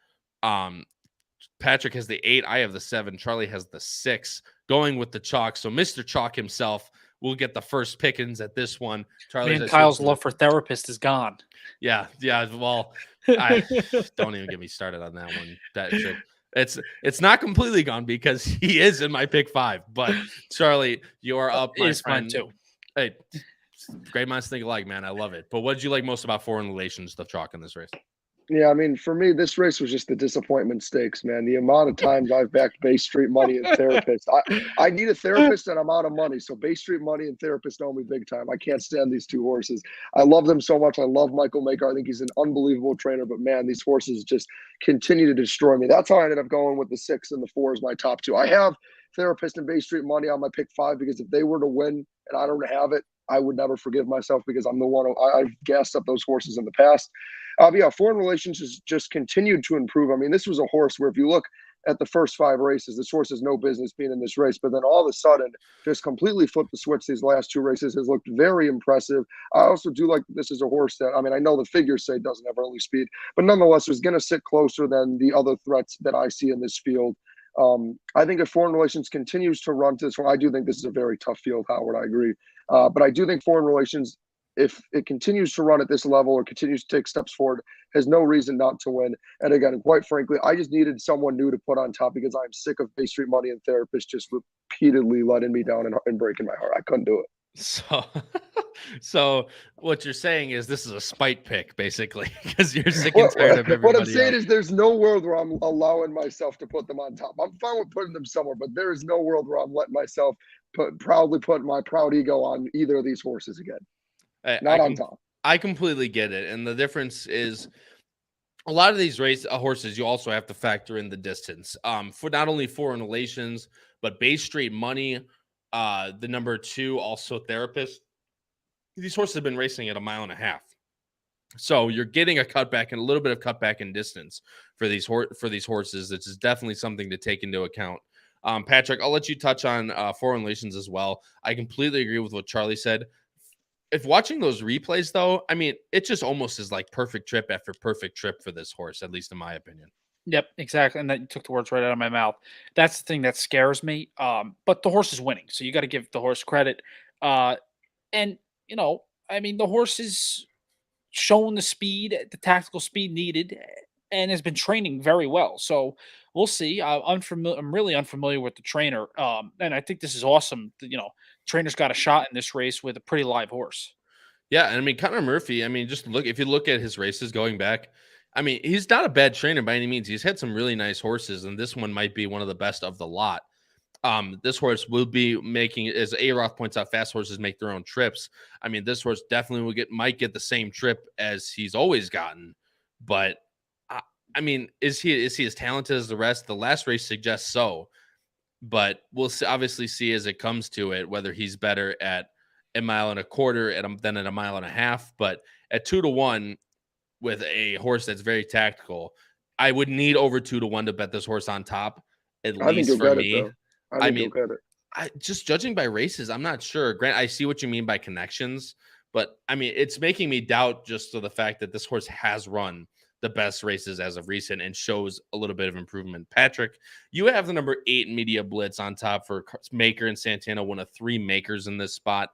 Patrick has the 8. I have the 7. Charlie has the 6, going with the chalk. So Mr. Chalk himself will get the first pickings at this one. Charlie, Kyle's love for therapist is gone. Yeah. Well, don't even get me started on that one. It's not completely gone because he is in my pick 5. But Charlie, you are up, my friend. Mine too. Hey, great minds think alike, man. I love it. But what did you like most about foreign relations, the chalk in this race? Yeah, I mean, for me, this race was just the disappointment stakes, man. The amount of times I've backed Bay Street Money and Therapist. I need a therapist and I'm out of money. So Bay Street Money and Therapist know me big time. I can't stand these two horses. I love them so much. I love Michael Maker. I think he's an unbelievable trainer. But, man, these horses just continue to destroy me. That's how I ended up going with the 6 and the 4 as my top 2. I have Therapist and Bay Street Money on my pick 5 because if they were to win and I don't have it, I would never forgive myself because I'm the one I've gassed up those horses in the past. Yeah, foreign relations has just continued to improve. I mean, this was a horse where if you look at the first 5 races, this horse has no business being in this race. But then all of a sudden, just completely flipped the switch these last 2 races, has looked very impressive. I also do like this is a horse that, I mean, I know the figures say it doesn't have early speed, but nonetheless is going to sit closer than the other threats that I see in this field. I think if foreign relations continues to run to this one, I do think this is a very tough field, Howard. I agree. But I do think foreign relations, if it continues to run at this level or continues to take steps forward, has no reason not to win. And again, quite frankly, I just needed someone new to put on top because I'm sick of Bay Street Money and Therapist just repeatedly letting me down and breaking my heart. I couldn't do it. So what you're saying is this is a spite pick, basically, because you're sick and tired of everybody. What I'm saying is there's no world where I'm allowing myself to put them on top. I'm fine with putting them somewhere, but there is no world where I'm letting myself proudly put my proud ego on either of these horses again. Not on top. I completely get it. And the difference is a lot of these horses, you also have to factor in the distance. For not only foreign relations, but Bay Street Money, the number 2, also Therapist. These horses have been racing at 1.5 miles. So you're getting a cutback and a little bit of cutback in distance for these horses. This is definitely something to take into account. Patrick, I'll let you touch on foreign relations as well. I completely agree with what Charlie said. If watching those replays, though, I mean, it just almost is like perfect trip after perfect trip for this horse, at least in my opinion. Yep, exactly. And that you took the words right out of my mouth. That's the thing that scares me. But the horse is winning, so you got to give the horse credit. And I mean, the horse is shown the speed, the tactical speed needed, and has been training very well. So we'll see. I'm really unfamiliar with the trainer, and I think this is awesome. Trainer's got a shot in this race with a pretty live horse. Yeah, and I mean Connor Murphy. I mean, if you look at his races going back, I mean, he's not a bad trainer by any means. He's had some really nice horses, and this one might be one of the best of the lot. This horse will be making, as A-Roth points out, fast horses make their own trips. I mean, this horse definitely might get the same trip as he's always gotten. But I mean, is he as talented as the rest? The last race suggests so. But we'll obviously see as it comes to it whether he's better at 1.25 miles than at 1.5 miles. But at 2-1 with a horse that's very tactical, I would need over 2-1 to bet this horse on top. At least for me. I mean, just judging by races, I'm not sure. Grant, I see what you mean by connections, but I mean, it's making me doubt just to the fact that this horse has run the best races as of recent and shows a little bit of improvement. Patrick, you have the number 8 Media Blitz on top for Maker and Santana, one of 3 makers in this spot.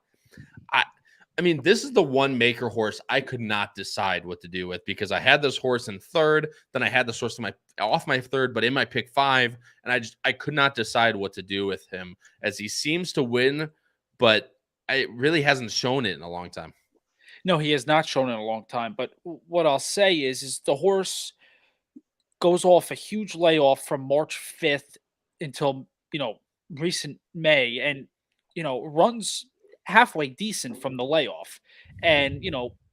I mean, this is the one maker horse I could not decide what to do with because I had this horse in 3rd, then I had this horse off my 3rd, but in my pick 5, and I could not decide what to do with him as he seems to win, but it really hasn't shown it in a long time. No, he has not shown it in a long time. But what I'll say is the horse goes off a huge layoff from March 5th until recent May, and runs halfway decent from the layoff. And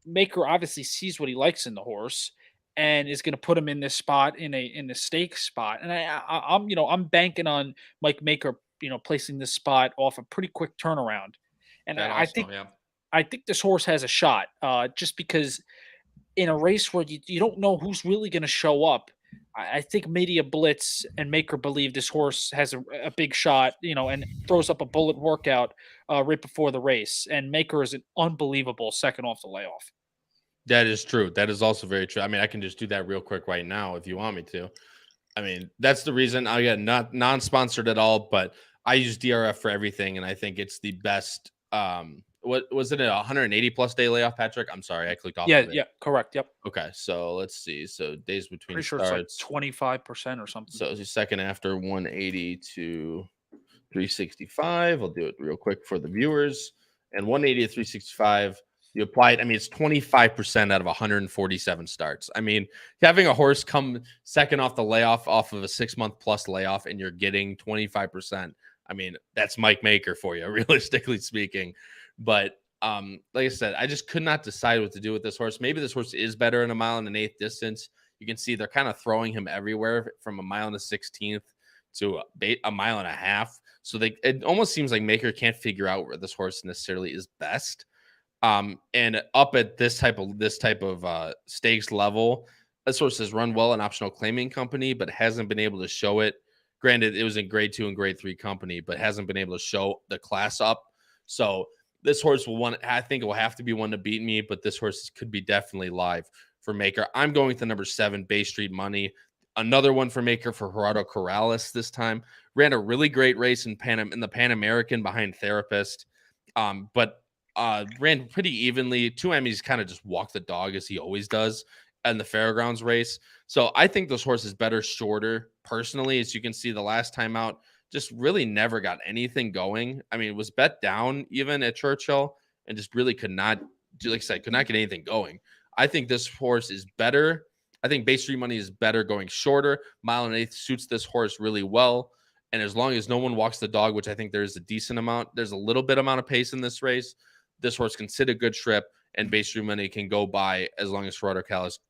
Maker obviously sees what he likes in the horse and is going to put him in this spot in a stake spot. And I'm banking on Mike Maker placing this spot off a pretty quick turnaround. And I think this horse has a shot just because in a race where you don't know who's really going to show up. I think Media Blitz and Maker believe this horse has a big shot, and throws up a bullet workout right before the race. And Maker is an unbelievable second off the layoff. That is true. That is also very true. I mean, I can just do that real quick right now if you want me to. I mean, that's the reason I get not non-sponsored at all, but I use DRF for everything, and I think it's the best what was it, a 180 plus day layoff, Patrick? I'm sorry, I clicked off. Yeah, of it. yeah, correct. Yep. Okay, so let's see. So days between Pretty sure starts. it's like 25% or something. So it's a second after 180 to 365. I'll do it real quick for the viewers. And 180 to 365, you apply it. I mean, it's 25% out of 147 starts. I mean, having a horse come second off the layoff off of a 6-month plus layoff and you're getting 25%. I mean, that's Mike Maker for you, realistically speaking. But like I said, I just could not decide what to do with this horse. Maybe this horse is better in a 1.125 distance. You can see they're kind of throwing him everywhere from 1.116 to a 1.5 miles. So it almost seems like Maker can't figure out where this horse necessarily is best. And up at this type of stakes level, this horse has run well in optional claiming company, but hasn't been able to show it. Granted, it was in grade 2 and grade 3 company, but hasn't been able to show the class up. So this horse I think it will have to be one to beat me, but this horse could be definitely live for Maker. I'm going with the number 7, Bay Street Money. Another one for Maker for Gerardo Corrales this time. Ran a really great race in the Pan American behind Therapist, but ran pretty evenly. 2 Emmys kind of just walked the dog as he always does in the Fairgrounds race. So I think this horse is better shorter. Personally, as you can see, the last time out, just really never got anything going. I mean, it was bet down even at Churchill and just really could not, like I said, could not get anything going. I think this horse is better. I think Bay Street Money is better going shorter. 1.125 suits this horse really well. And as long as no one walks the dog, which I think there's a decent amount, there's a little bit amount of pace in this race. This horse can sit a good trip, and Bay Street Money can go by as long as Gerardo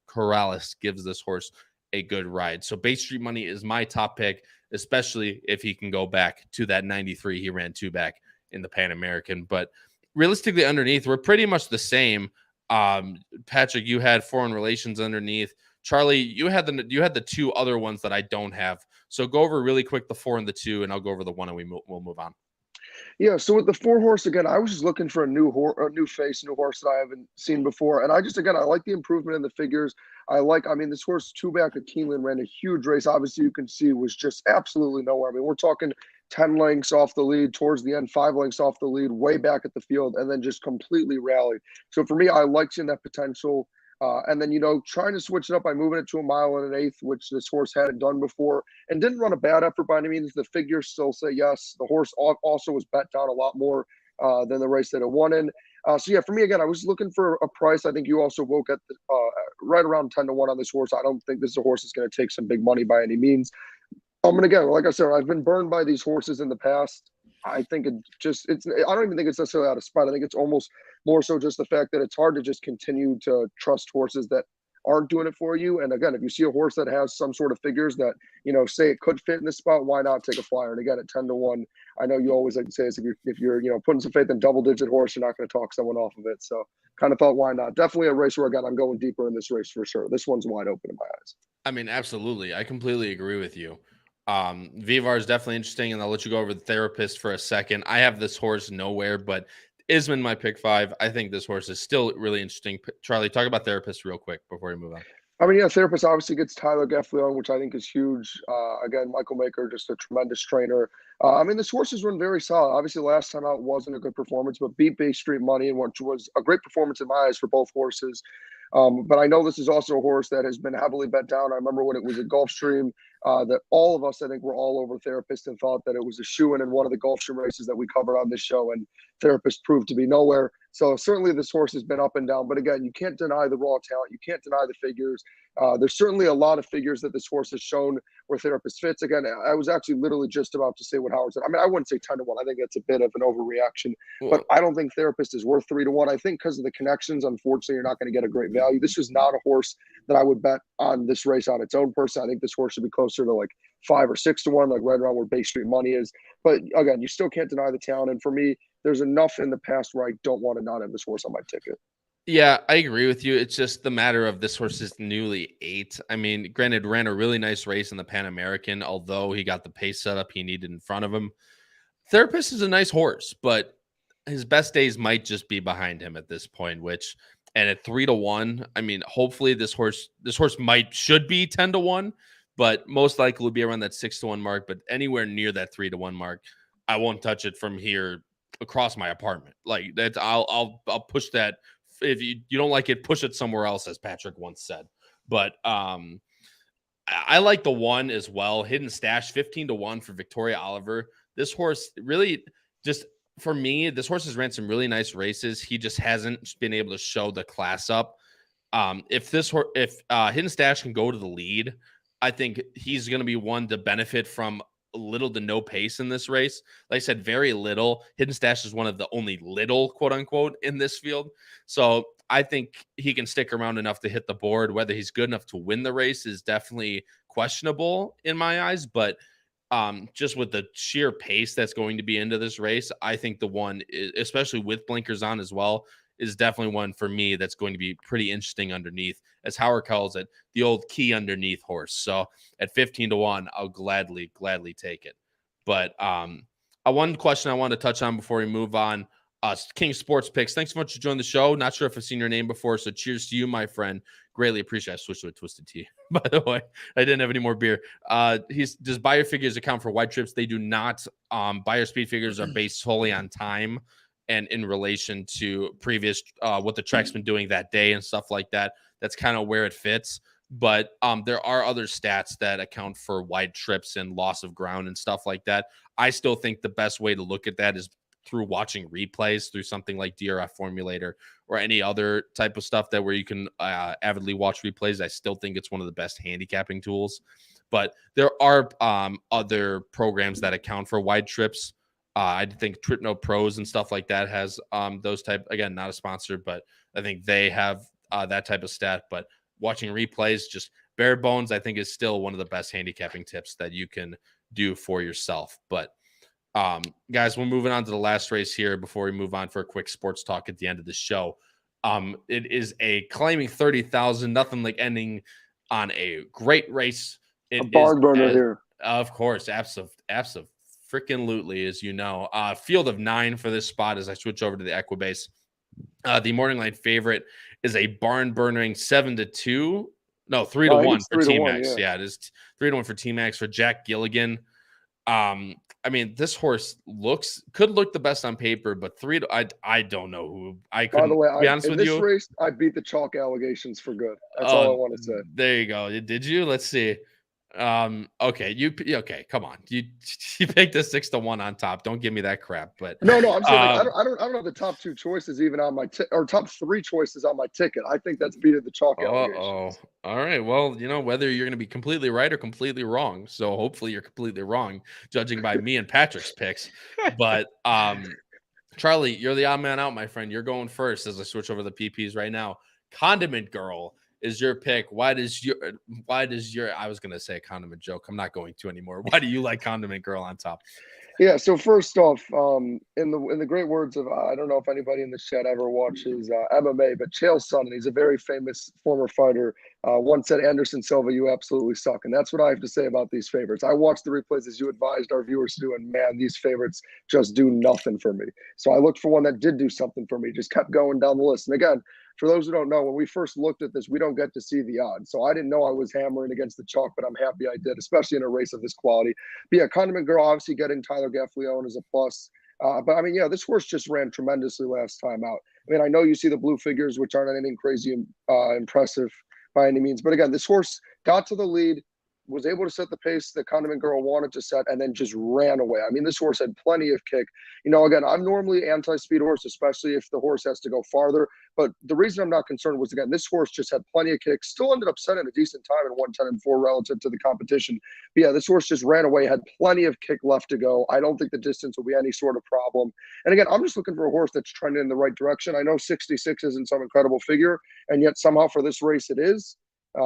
Corrales gives this horse a good ride. So Bay Street Money is my top pick, especially if he can go back to that 93 he ran 2 back in the Pan American. But realistically, underneath, we're pretty much the same. Patrick, you had Foreign Relations underneath. Charlie, you had the 2 other ones that I don't have. So go over really quick the 4 and the 2, and I'll go over the 1, and we'll move on. Yeah, so with the 4 horse, again, I was just looking for a new face, new horse that I haven't seen before. And I like the improvement in the figures. This horse 2 back at Keeneland ran a huge race. Obviously, you can see was just absolutely nowhere. I mean, we're talking 10 lengths off the lead towards the end, 5 lengths off the lead, way back at the field, and then just completely rallied. So for me, I like seeing that potential. And then, trying to switch it up by moving it to 1.125 miles, which this horse hadn't done before, and didn't run a bad effort by any means. The figures still say yes. The horse also was bet down a lot more than the race that it won in. So yeah, for me, again, I was looking for a price. I think you also woke at right around 10 to 1 on this horse. I don't think this is a horse that's going to take some big money by any means. And again, like I said, I've been burned by these horses in the past. I think I don't even think it's necessarily out of spite. I think it's almost more so just the fact that it's hard to just continue to trust horses that aren't doing it for you. And again, if you see a horse that has some sort of figures that, say it could fit in this spot, why not take a flyer? And again, at 10 to 1, I know you always like to say this, if you're putting some faith in double-digit horse, you're not going to talk someone off of it. So kind of thought, why not? Definitely a race where I'm going deeper in this race for sure. This one's wide open in my eyes. I mean, absolutely. I completely agree with you. Vivar is definitely interesting, and I'll let you go over the Therapist for a second. I have this horse nowhere, but Isman my pick 5. I think this horse is still really interesting. Charlie, talk about Therapist real quick before we move on. I mean, yeah, Therapist obviously gets Tyler Gaffleon, which I think is huge. Again, Michael Maker, just a tremendous trainer. This horse has run very solid. Obviously, last time out wasn't a good performance, but beat Bay Street Money, which was a great performance in my eyes for both horses. But I know this is also a horse that has been heavily bet down. I remember when it was at Gulfstream, that all of us, I think, were all over Therapist and thought that it was a shoo-in in one of the Gulfstream races that we covered on this show, and Therapist proved to be nowhere. So certainly this horse has been up and down. But again, you can't deny the raw talent. You can't deny the figures. There's certainly a lot of figures that this horse has shown where Therapist fits. Again, I was actually literally just about to say what Howard said. I mean, I wouldn't say 10 to 1. I think that's a bit of an overreaction. But I don't think Therapist is worth 3 to 1. I think because of the connections, unfortunately, you're not going to get a great value. This is not a horse that I would bet on this race on its own person. I think this horse should be closer to like 5 or 6 to 1, like right around where Bay Street Money is. But again, you still can't deny the talent. And for me, there's enough in the past where I don't want to not have this horse on my ticket. Yeah, I agree with you. It's just the matter of this horse is newly 8. I mean, granted, ran a really nice race in the Pan American, although he got the pace setup he needed in front of him. Therapist is a nice horse, but his best days might just be behind him at this point, and at 3 to 1, I mean, hopefully this horse should be 10 to 1, but most likely will be around that 6 to 1 mark. But anywhere near that 3 to 1 mark, I won't touch it from here across my apartment. Like that's I'll push that. If you don't like it, push it somewhere else, as Patrick once said. But I like the one as well. Hidden Stash, 15-1 for Victoria Oliver. This horse really just, for me, this horse has ran some really nice races. He just hasn't been able to show the class up. If Hidden Stash can go to the lead, I think he's going to be one to benefit from little to no pace in this race. Like I said, very little. Hidden Stash is one of the only little, quote unquote, in this field. So I think he can stick around enough to hit the board. Whether he's good enough to win the race is definitely questionable in my eyes. But just with the sheer pace that's going to be into this race, I think the one, especially with blinkers on as well, is definitely one for me that's going to be pretty interesting underneath, as Howard calls it, the old key underneath horse. So at 15-1, I'll gladly take it. But one question I want to touch on before we move on, King Sports Picks. Thanks so much for joining the show. Not sure if I've seen your name before, so cheers to you, my friend. Greatly appreciate it. I switched to a twisted tea, by the way. I didn't have any more beer. Does buyer figures account for wide trips? They do not. Buyer speed figures are based solely on time and in relation to previous what the track's been doing that day and stuff like that. That's kind of where it fits. But there are other stats that account for wide trips and loss of ground and stuff like that. I still think the best way to look at that is through watching replays through something like DRF Formulator or any other type of stuff that where you can avidly watch replays. I still think it's one of the best handicapping tools. But there are other programs that account for wide trips. I think Trip No Pros and stuff like that has those type. Again, not a sponsor, but I think they have that type of stat. But watching replays, just bare bones, I think is still one of the best handicapping tips that you can do for yourself. But guys, we're moving on to the last race here before we move on for a quick sports talk at the end of the show. It is a claiming 30,000, nothing like ending on a great race. It a barn burner here. Of course, freaking-lutely, as you know. Field of 9 for this spot as I switch over to the Equibase. The morning line favorite is a barn burning 7-2. No, 3-1 for T-Max. Yeah, it is 3-1 for T-Max for Jack Gilligan. I mean, this horse could look the best on paper, but I don't know who I could. By the way, be honest with you, in this race, I beat the chalk allegations for good. That's all I want to say. There you go. Did you? Let's see. Okay, come on. You picked a 6-1 on top. Don't give me that crap. But no, I'm saying I don't have the top 2 choices even on my or top 3 choices on my ticket. I think that's beating the chalk allegations. All right. Well, whether you're going to be completely right or completely wrong. So hopefully you're completely wrong, judging by me and Patrick's picks. But Charlie, you're the odd man out, my friend. You're going first as I switch over the PPs right now. Condiment Girl is your pick. Why does your I was gonna say a condiment joke. I'm not going to anymore. Why do you like Condiment Girl on top? Yeah, so first off, in the great words of I don't know if anybody in the chat ever watches MMA, but Chael Sonnen, he's a very famous former fighter, once said, Anderson Silva, you absolutely suck. And that's what I have to say about these favorites. I watched the replays as you advised our viewers to do, and man, these favorites just do nothing for me. So I looked for one that did do something for me, just kept going down the list. And again, for those who don't know, when we first looked at this, we don't get to see the odds. So I didn't know I was hammering against the chalk, but I'm happy I did, especially in a race of this quality. But yeah, Condiment Girl, obviously getting Tyler Gaffleone is a plus. But I mean, yeah, this horse just ran tremendously last time out. I mean, I know you see the blue figures, which aren't anything crazy impressive by any means. But again, this horse got to the lead, was able to set the pace that Condiment Girl wanted to set, and then just ran away. I mean, this horse had plenty of kick. Again, I'm normally anti-speed horse, especially if the horse has to go farther. But the reason I'm not concerned was, again, this horse just had plenty of kick, still ended up setting a decent time in 1:10.4 relative to the competition. But yeah, this horse just ran away, had plenty of kick left to go. I don't think the distance will be any sort of problem. And again, I'm just looking for a horse that's trending in the right direction. I know 66 isn't some incredible figure, and yet somehow for this race it is.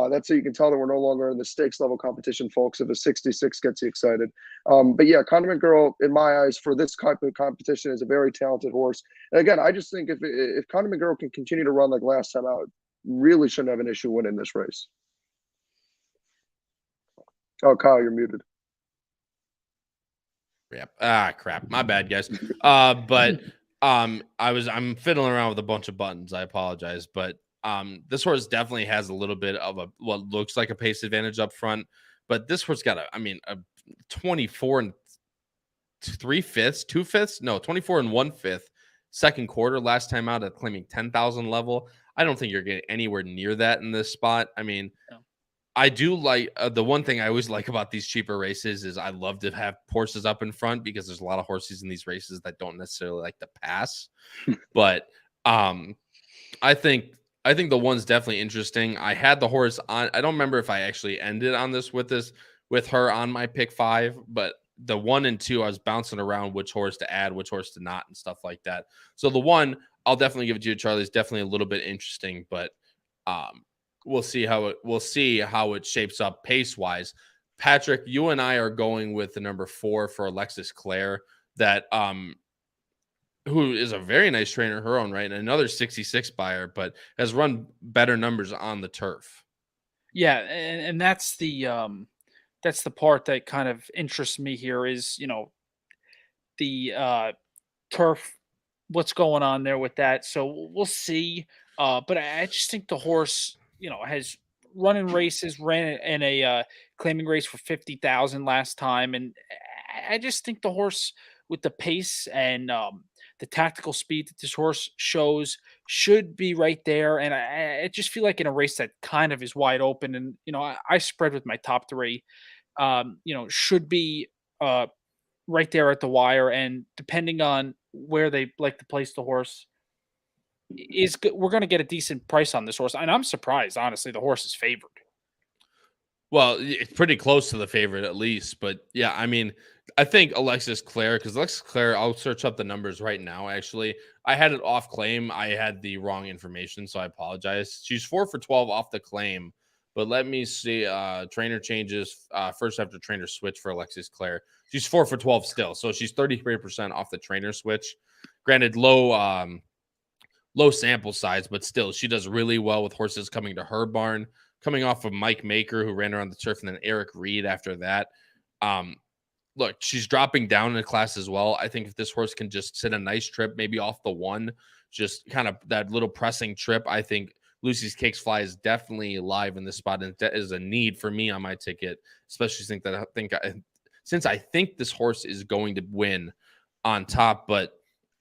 That's how you can tell that we're no longer in the stakes level competition, folks, if a 66 gets you excited. But yeah, Condiment Girl, in my eyes, for this type of competition is a very talented horse. And again, I just think if Condiment Girl can continue to run like last time out, really shouldn't have an issue winning this race. Oh, Kyle, you're muted. Yeah. Crap. My bad, guys. But I'm fiddling around with a bunch of buttons. I apologize, but this horse definitely has a little bit of what looks like a pace advantage up front, but this horse got a 24 and 3/5, 2/5, no, 24 and 1/5 second quarter last time out at claiming 10,000 level. I don't think you're getting anywhere near that in this spot. I mean, No. I do like the one thing I always like about these cheaper races is I love to have horses up in front because there's a lot of horses in these races that don't necessarily like to pass. But I think the one's definitely interesting. I had the horse on. I don't remember if I actually ended on this with her on my pick 5, but the 1 and 2, I was bouncing around which horse to add, which horse to not, and stuff like that. So the 1, I'll definitely give it to you, Charlie. It's definitely a little bit interesting, but we'll see how it shapes up pace wise. Patrick, you and I are going with the number 4 for Alexis Claire, that who is a very nice trainer in her own right, and another 66 buyer, but has run better numbers on the turf. Yeah, and that's the part that kind of interests me here is, the turf, what's going on there with that. So we'll see. But I just think the horse, has run in races, ran in a claiming race for 50,000 last time, and I just think the horse with the pace and the tactical speed that this horse shows should be right there. And I just feel like in a race that kind of is wide open, and I spread with my top 3, should be right there at the wire. And depending on where they like to place the horse, we're going to get a decent price on this horse. And I'm surprised, honestly, the horse is favored. Well, it's pretty close to the favorite at least, but yeah, I mean, I think Alexis Claire, I'll search up the numbers right now. Actually, I had it off claim. I had the wrong information, so I apologize. She's 4 for 12 off the claim, but let me see. Trainer changes first after trainer switch for Alexis Claire. She's 4 for 12 still, so she's 33% off the trainer switch. Granted, low sample size, but still, she does really well with horses coming to her barn. Coming off of Mike Maker, who ran around the turf, and then Eric Reed after that. Look, she's dropping down in the class as well. I think if this horse can just sit a nice trip, maybe off the 1, just kind of that little pressing trip, I think Lucy's Cakes Fly is definitely live in this spot, and that is a need for me on my ticket, especially since I think this horse is going to win on top, but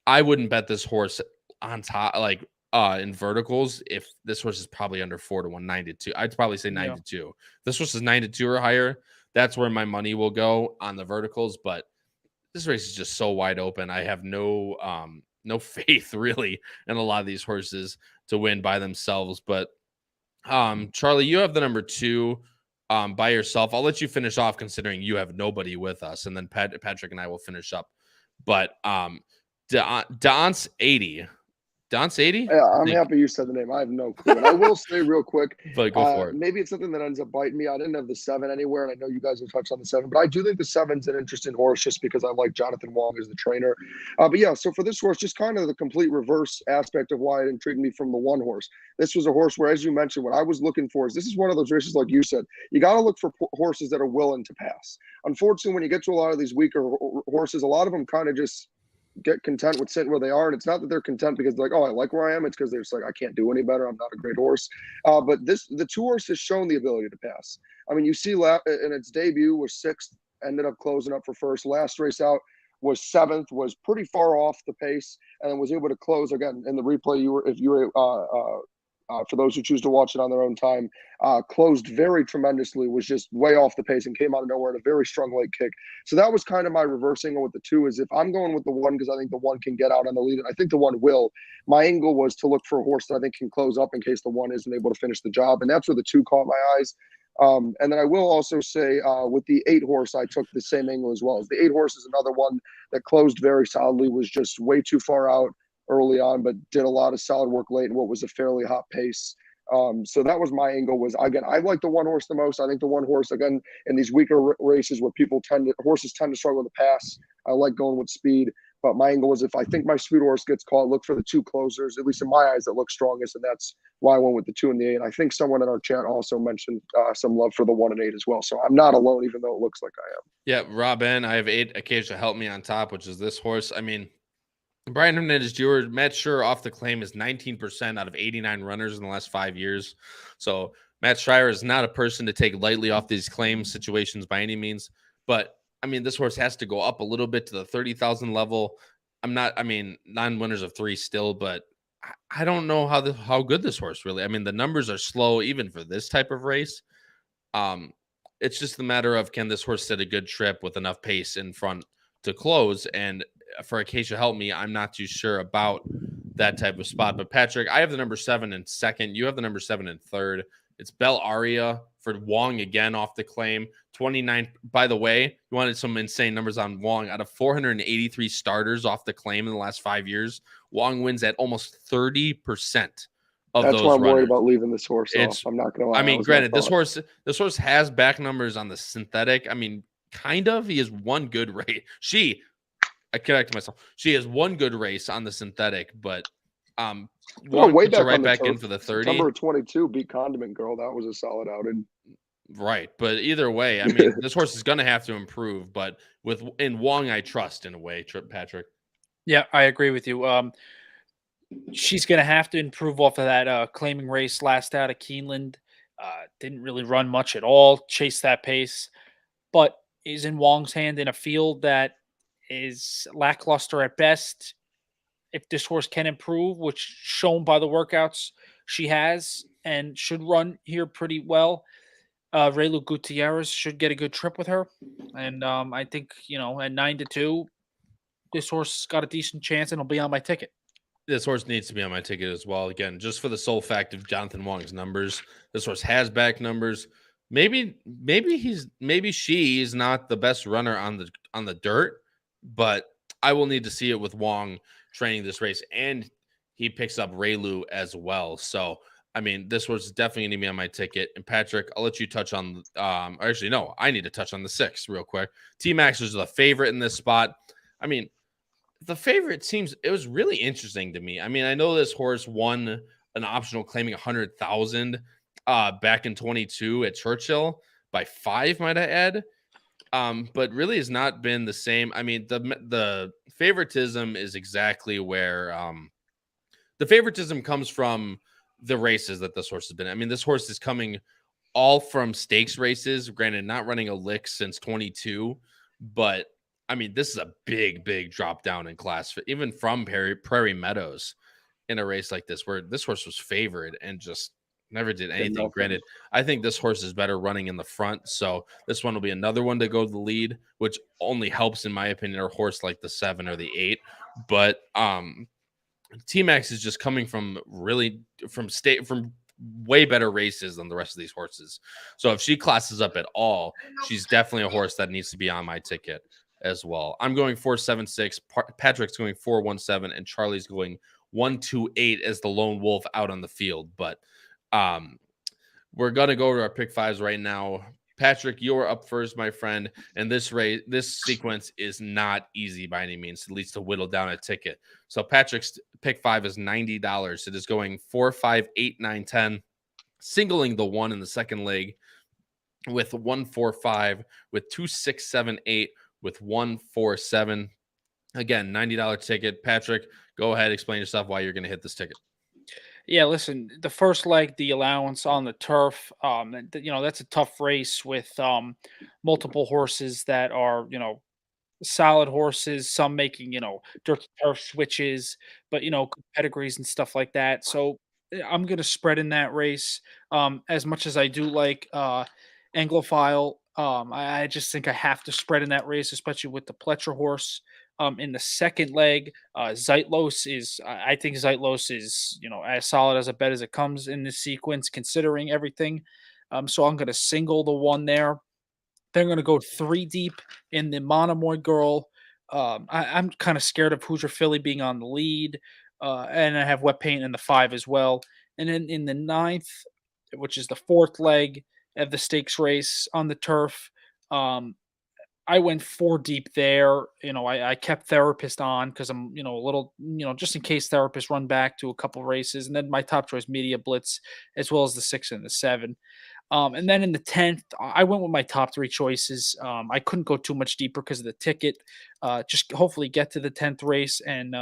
I wouldn't bet this horse on top, like in verticals, if this horse is probably under 4 to 1, 9 to 2. I'd probably say 9 to 2. This horse is 9 to 2 or higher. That's where my money will go on the verticals. But this race is just so wide open. I have no faith really in a lot of these horses to win by themselves. But Charlie, you have the number 2 by yourself. I'll let you finish off considering you have nobody with us, and then Patrick and I will finish up. But Dance 80. Don's 80? Yeah, I'm happy you said the name. I have no clue. And I will say real quick, but go for it. Maybe it's something that ends up biting me. I didn't have the 7 anywhere, and I know you guys have touched on the 7, but I do think the 7's an interesting horse just because I like Jonathan Wong as the trainer. But yeah, so for this horse, just kind of the complete reverse aspect of why it intrigued me from the 1 horse. This was a horse where, as you mentioned, what I was looking for is this is one of those races, like you said, you got to look for horses that are willing to pass. Unfortunately, when you get to a lot of these weaker horses, a lot of them kind of just get content with sitting where they are. And it's not that they're content because they're like, oh, I like where I am. It's because they're just like, I can't do any better. I'm not a great horse. But the 2 horse has shown the ability to pass. I mean, you see in its debut was 6th, ended up closing up for 1st. Last race out was 7th, was pretty far off the pace, and then was able to close again in the replay. For those who choose to watch it on their own time, closed very tremendously, was just way off the pace and came out of nowhere in a very strong leg kick. So that was kind of my reverse angle with the 2 is if I'm going with the 1 because I think the 1 can get out on the lead, and I think the 1 will, my angle was to look for a horse that I think can close up in case the 1 isn't able to finish the job. And that's where the 2 caught my eyes. And then I will also say with the 8 horse, I took the same angle as well. As the 8 horse is another one that closed very solidly, was just way too far out early on, but did a lot of solid work late in what was a fairly hot pace. So that was my angle. Was again, I like the 1 horse the most. I think the 1 horse, again, in these weaker races where horses tend to struggle to pass, I like going with speed. But my angle was if I think my speed horse gets caught, look for the 2 closers, at least in my eyes, that look strongest, and that's why I went with the 2 and the 8. I think someone in our chat also mentioned some love for the 1 and 8 as well. So I'm not alone, even though it looks like I am. Yeah, Rob N, I have 8 occasionally help me on top, which is this horse. I mean, Brian Hernandez Jr., Matt Schur off the claim is 19% out of 89 runners in the last 5 years. So Matt Schreier is not a person to take lightly off these claim situations by any means. But I mean, this horse has to go up a little bit to the 30,000 level. 9 winners of 3 still, but I don't know how good this horse really. I mean, the numbers are slow even for this type of race. It's just a matter of, can this horse set a good trip with enough pace in front to close? And for Acacia Help Me, I'm not too sure about that type of spot. But Patrick, I have the number 7 in second. You have the number 7 in third. It's Bell Aria for Wong again off the claim. 29. By the way, you wanted some insane numbers on Wong. Out of 483 starters off the claim in the last 5 years, Wong wins at almost 30% of That's those why I'm runners. worried about leaving this horse off. I'm not going to lie. I mean, granted, this horse has back numbers on the synthetic. I mean, kind of. He has one good race. I correct myself. She has one good race on the synthetic, but way puts back her right on the back turf. in for the 30. September 22 beat Condiment Girl. That was a solid outing. Right, but either way, I mean, this horse is going to have to improve. But in Wong, I trust in a way, Patrick. Yeah, I agree with you. She's going to have to improve off of that claiming race last out of Keeneland. Didn't really run much at all, chase that pace, but is in Wong's hand in a field that is lackluster at best. If this horse can improve, which shown by the workouts she has, and should run here pretty well, Reylu Gutierrez should get a good trip with her. And I think, at 9-2, this horse got a decent chance and will be on my ticket. This horse needs to be on my ticket as well. Again, just for the sole fact of Jonathan Wong's numbers. This horse has back numbers. Maybe she is not the best runner on the dirt, but I will need to see it with Wong training this race, and he picks up Reylu as well. So, I mean, this horse is definitely going to be on my ticket. And Patrick, I'll let you touch on. Actually, no, I need to touch on the 6 real quick. T-Max is the favorite in this spot. I mean, the favorite it was really interesting to me. I mean, I know this horse won an optional claiming 100,000 back in 22 at Churchill by 5, might I add. But really has not been the same. I mean, the favoritism is exactly where the favoritism comes from the races that this horse has been. I mean, this horse is coming all from stakes races, granted, not running a lick since 22, but I mean, this is a big drop down in class, even from Prairie Meadows in a race like this, where this horse was favored and just never did anything. Granted, I think this horse is better running in the front, so this one will be another one to go to the lead, which only helps, in my opinion, a horse like the 7 or the 8. But T-Max is just coming from way better races than the rest of these horses. So if she classes up at all, she's definitely a horse that needs to be on my ticket as well. I'm going 4-7-6. Patrick's going 4-1-7, and Charlie's going 1-2-8 as the lone wolf out on the field. But we're gonna go to our pick 5s right now. Patrick, you're up first, my friend. And this sequence is not easy by any means, at least to whittle down a ticket. So Patrick's pick 5 is $90. It is going 4, 5, 8, 9, 10, singling the 1 in the second leg with 1, 4, 5, with 2, 6, 7, 8, with 1, 4, 7. Again, $90 ticket. Patrick, go ahead, explain yourself why you're going to hit this ticket. Yeah, listen, the first leg, the allowance on the turf, that's a tough race with multiple horses that are, solid horses, some making, dirt to turf switches, but, good pedigrees and stuff like that. So I'm going to spread in that race. As much as I do like Anglophile, I just think I have to spread in that race, especially with the Pletcher horse. In the second leg, I think Zeitlos is, as solid as a bet as it comes in this sequence, considering everything. So I'm going to single the 1 there. Then I'm going to go 3 deep in the Monomoy Girl. I'm kind of scared of Hoosier Philly being on the lead. And I have Wet Paint in the 5 as well. And then in the 9th, which is the 4th leg of the stakes race on the turf, I went 4 deep there. I kept Therapist on because I'm, a little, just in case Therapist run back to a couple races. And then my top choice Media Blitz, as well as the 6 and the 7. And then in the 10th, I went with my top 3 choices. I couldn't go too much deeper because of the ticket. Just hopefully get to the 10th race and,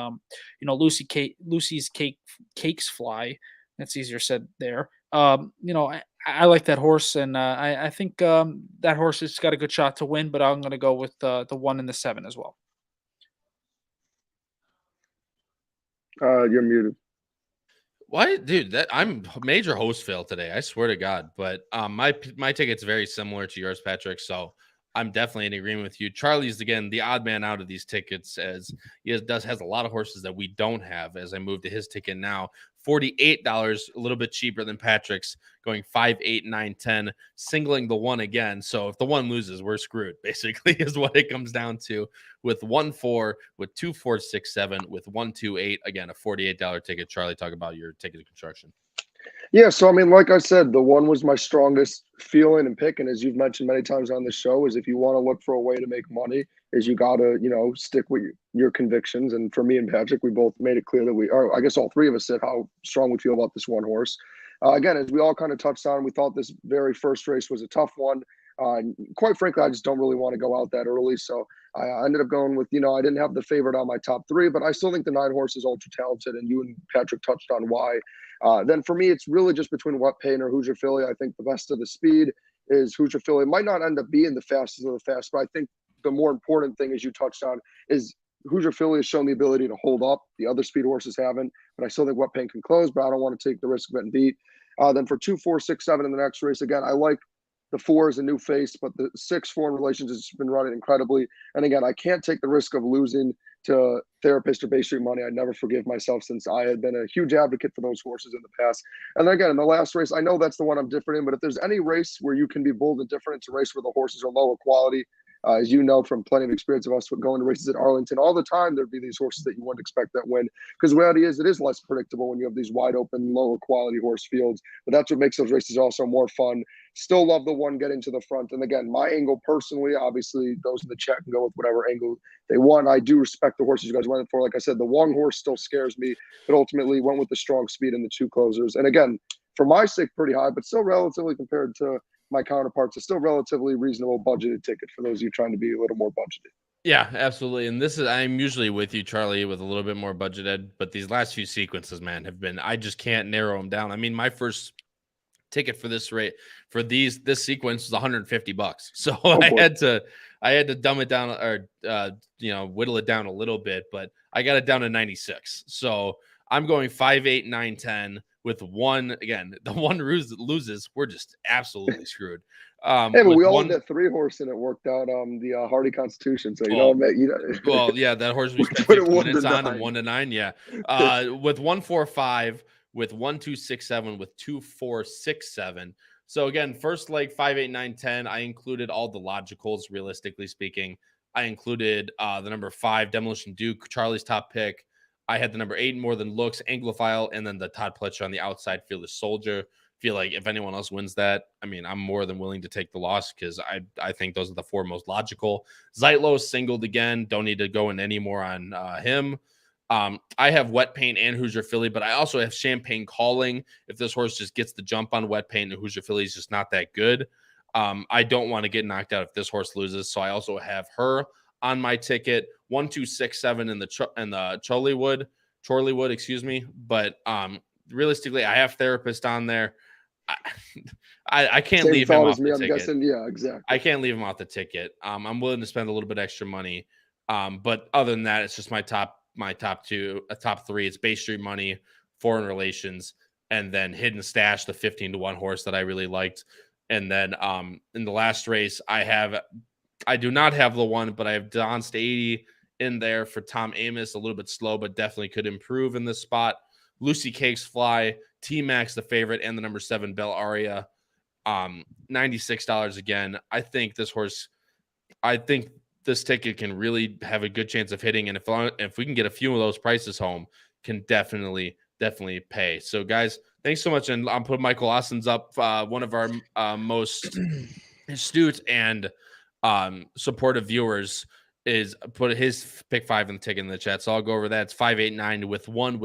Lucy's Cakes Fly. That's easier said there. I like that horse, and I think that horse has got a good shot to win. But I'm going to go with the 1 and the 7 as well. You're muted. Why, dude? That I'm major host fail today. I swear to God. But my ticket's very similar to yours, Patrick. So I'm definitely in agreement with you. Charlie's again the odd man out of these tickets, as he has a lot of horses that we don't have. As I move to his ticket now, $48, a little bit cheaper than Patrick's, going 5, 8, 9, 10, singling the 1 again. So if the 1 loses, we're screwed. Basically, is what it comes down to. With 1, 4, with 2, 4, 6, 7, with 1, 2, 8. Again, a $48 ticket. Charlie, talk about your ticket construction. Yeah, so I mean, like I said, the 1 was my strongest feeling and pick. And as you've mentioned many times on the show, is if you want to look for a way to make money, is you got to, stick with your convictions. And for me and Patrick, we both made it clear that I guess all three of us said how strong we feel about this 1 horse. Again, as we all kind of touched on, we thought this very first race was a tough one. Quite frankly, I just don't really want to go out that early. So I ended up going with, I didn't have the favorite on my top 3, but I still think the 9 horse is ultra talented. And you and Patrick touched on why. Then for me, it's really just between Wet Paint or Hoosier Philly. I think the best of the speed is Hoosier Philly. It might not end up being the fastest of the fast, but I think the more important thing, as you touched on, is Hoosier Philly has shown the ability to hold up. The other speed horses haven't, but I still think Wet Paint can close, but I don't want to take the risk of getting beat. Then for 2, 4, 6, 7 in the next race, again, I like the 4 is a new face, but the 6, 4 in relations has been running incredibly. And again, I can't take the risk of losing to Therapist or Bay Street Money. I'd never forgive myself, since I had been a huge advocate for those horses in the past. And then again, in the last race, I know that's the one I'm different in, but if there's any race where you can be bold and different, it's a race where the horses are lower quality. As you know from plenty of experience of us going to races at Arlington all the time, there'd be these horses that you wouldn't expect that win. Because the reality is, it is less predictable when you have these wide open, lower quality horse fields. But that's what makes those races also more fun. Still love the 1 getting to the front. And again, my angle personally, obviously, those in the chat can go with whatever angle they want. I do respect the horses you guys went for. Like I said, the 1 horse still scares me, but ultimately went with the strong speed and the 2 closers. And again, for my sake, pretty high, but still relatively compared to my counterparts, is still relatively reasonable budgeted ticket for those of you trying to be a little more budgeted. Yeah, absolutely. And I'm usually with you, Charlie, with a little bit more budgeted, but these last few sequences, man, I just can't narrow them down. I mean, my first ticket for this rate for this sequence was $150. So I had to dumb it down, or whittle it down a little bit, but I got it down to 96. So I'm going 5, 8, 9, 10 with 1. Again, the 1 loses, we're just absolutely screwed. Hey, but we all had that 3 horse, and it worked out the Hardy Constitution. So well, yeah, that horse we spent 15 minutes on, and 1 to 9, yeah. With 1, 4, 5, with 1, 2, 6, 7, with 2, 4, 6, 7. So again, first leg 5, 8, 9, 10. I included all the logicals, realistically speaking. I included the number 5, Demolition Duke, Charlie's top pick. I had the number 8, More Than Looks, Anglophile, and then the Todd Pletcher on the outside, Fearless Soldier. Feel like if anyone else wins that, I mean, I'm more than willing to take the loss, because I think those are the 4 most logical. Zeitlos singled again. Don't need to go in any more on him. I have Wet Paint and Hoosier Philly, but I also have Champagne Calling. If this horse just gets the jump on Wet Paint and Hoosier Philly is just not that good, I don't want to get knocked out if this horse loses. So I also have her on my ticket. 1, 2, 6, 7 in the Chorleywood, excuse me. But realistically, I have Therapist on there. I can't leave him off the ticket. Guessing, yeah, exactly. I can't leave him off the ticket. I'm willing to spend a little bit extra money. But other than that, it's just my top 2, top 3. It's Bay Street Money, Foreign Relations, and then Hidden Stash, the 15-1 horse that I really liked. And then in the last race, I do not have the 1, but I have Don Stady in there for Tom Amos, a little bit slow, but definitely could improve in this spot. Lucy Cakes Fly, T-Max, the favorite, and the number 7, Bell Aria. $96 again. I think this ticket can really have a good chance of hitting. And if we can get a few of those prices home, can definitely pay. So guys, thanks so much. And I'll put Michael Austin's up. One of our most astute and supportive viewers is put his pick 5 in the ticket in the chat. So I'll go over that. It's 5, 8, 9 with 1,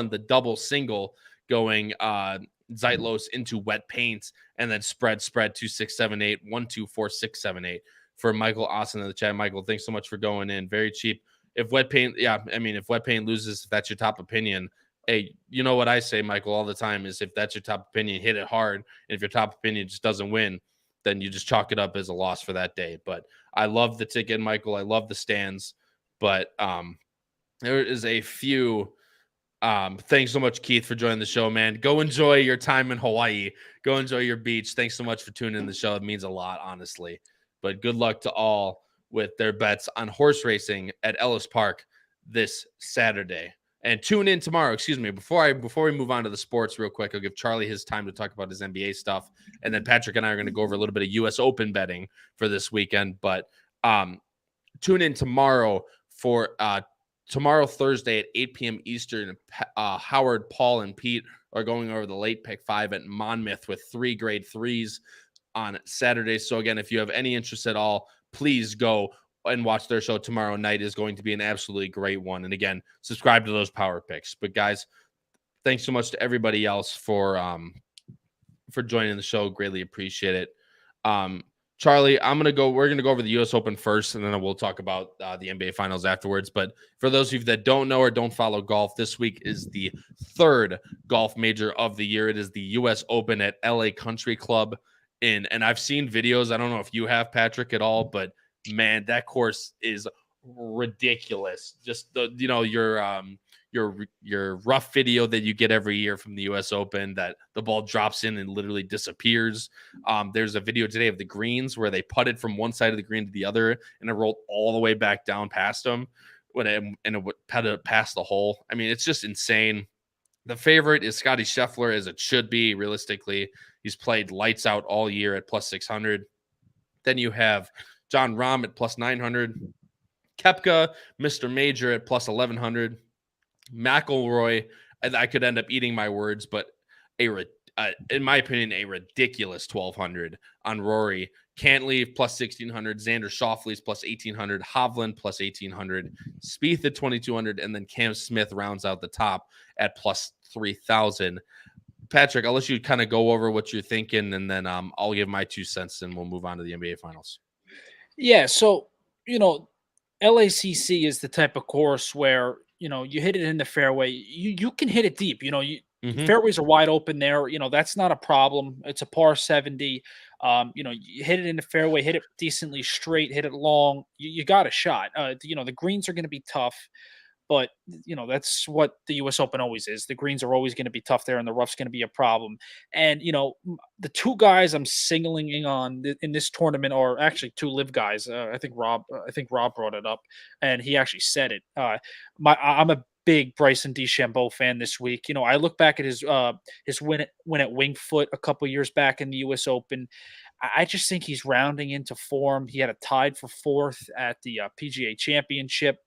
the double single going Zeitlos into Wet Paint, and then spread 2, 6, 7, 8, 1, 2, 4, 6, 7, 8 for Michael Austin in the chat. Michael, thanks so much for going in. Very cheap. If Wet Paint, if Wet Paint loses, if that's your top opinion, hey, you know what I say, Michael, all the time is if that's your top opinion, hit it hard. And if your top opinion just doesn't win, then you just chalk it up as a loss for that day. But I love the ticket, Michael. I love the stands. But there is a few. Thanks so much, Keith, for joining the show, man. Go enjoy your time in Hawaii. Go enjoy your beach. Thanks so much for tuning in the show. It means a lot, honestly. But good luck to all with their bets on horse racing at Ellis Park this Saturday. And tune in tomorrow. Excuse me. Before we move on to the sports real quick, I'll give Charlie his time to talk about his NBA stuff. And then Patrick and I are going to go over a little bit of US Open betting for this weekend. But tune in tomorrow for tomorrow, Thursday at 8 p.m. Eastern. Howard, Paul, and Pete are going over the late pick 5 at Monmouth with 3 grade 3s on Saturday. So again, if you have any interest at all, please go and watch their show tomorrow night. Is going to be an absolutely great one. And again, subscribe to those power picks. But guys, thanks so much to everybody else for joining the show. Greatly appreciate it. Charlie, we're going to go over the U.S. Open first, and then we'll talk about the NBA Finals afterwards. But for those of you that don't know or don't follow golf, this week is the 3rd golf major of the year. It is the U.S. Open at LA Country Club. And I've seen videos. I don't know if you have, Patrick, at all, but man, that course is ridiculous. Just your rough video that you get every year from the U.S. Open that the ball drops in and literally disappears. There's a video today of the greens where they putted from one side of the green to the other and it rolled all the way back down past them and it would put past the hole. I mean, it's just insane. The favorite is Scotty Scheffler, as it should be. Realistically, he's played lights out all year at plus 600. Then you have John Rahm at plus 900. Koepka, Mr. Major at plus 1100. McIlroy, I could end up eating my words, but in my opinion, a ridiculous 1200 on Rory. Cantley plus 1600, Xander Schauffele's plus 1800, Hovland plus 1800, Spieth at 2200, and then Cam Smith rounds out the top at plus 3000. Patrick, I'll let you kind of go over what you're thinking, and then I'll give my 2 cents, and we'll move on to the NBA Finals. Yeah, so LACC is the type of course where you hit it in the fairway. You can hit it deep. Fairways are wide open there. That's not a problem. It's a par 70. You hit it in the fairway, hit it decently straight, hit it long. You got a shot. The greens are going to be tough, but that's what the U.S. Open always is. The greens are always going to be tough there, and the rough's going to be a problem. And the 2 guys I'm singling in on in this tournament are actually 2 live guys. I think Rob brought it up, and he actually said it. I'm a big Bryson DeChambeau fan this week. I look back at his win at Winged Foot a couple years back in the U.S. Open. I just think he's rounding into form. He had a tied for 4th at the PGA Championship.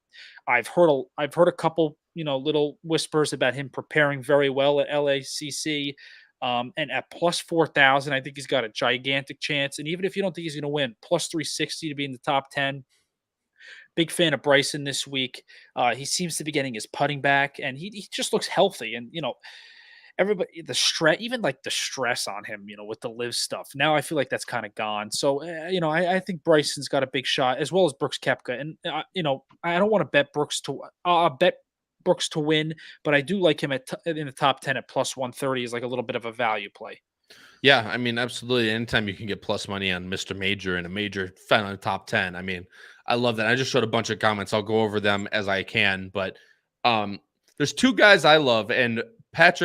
I've heard a couple, little whispers about him preparing very well at LACC. And at plus 4,000, I think he's got a gigantic chance. And even if you don't think he's going to win, plus 360 to be in the top 10. Big fan of Bryson this week. He seems to be getting his putting back, and he just looks healthy. And everybody, the stress on him, with the live stuff. Now I feel like that's kind of gone. So I think Bryson's got a big shot, as well as Brooks Koepka. And I don't want to bet Brooks to win, but I do like him in the top 10 at plus 130 is like a little bit of a value play. Yeah, I mean, absolutely. Anytime you can get plus money on Mr. Major and a major found in the top 10, I mean, I love that. I just showed a bunch of comments. I'll go over them as I can, but there's 2 guys I love, and Pat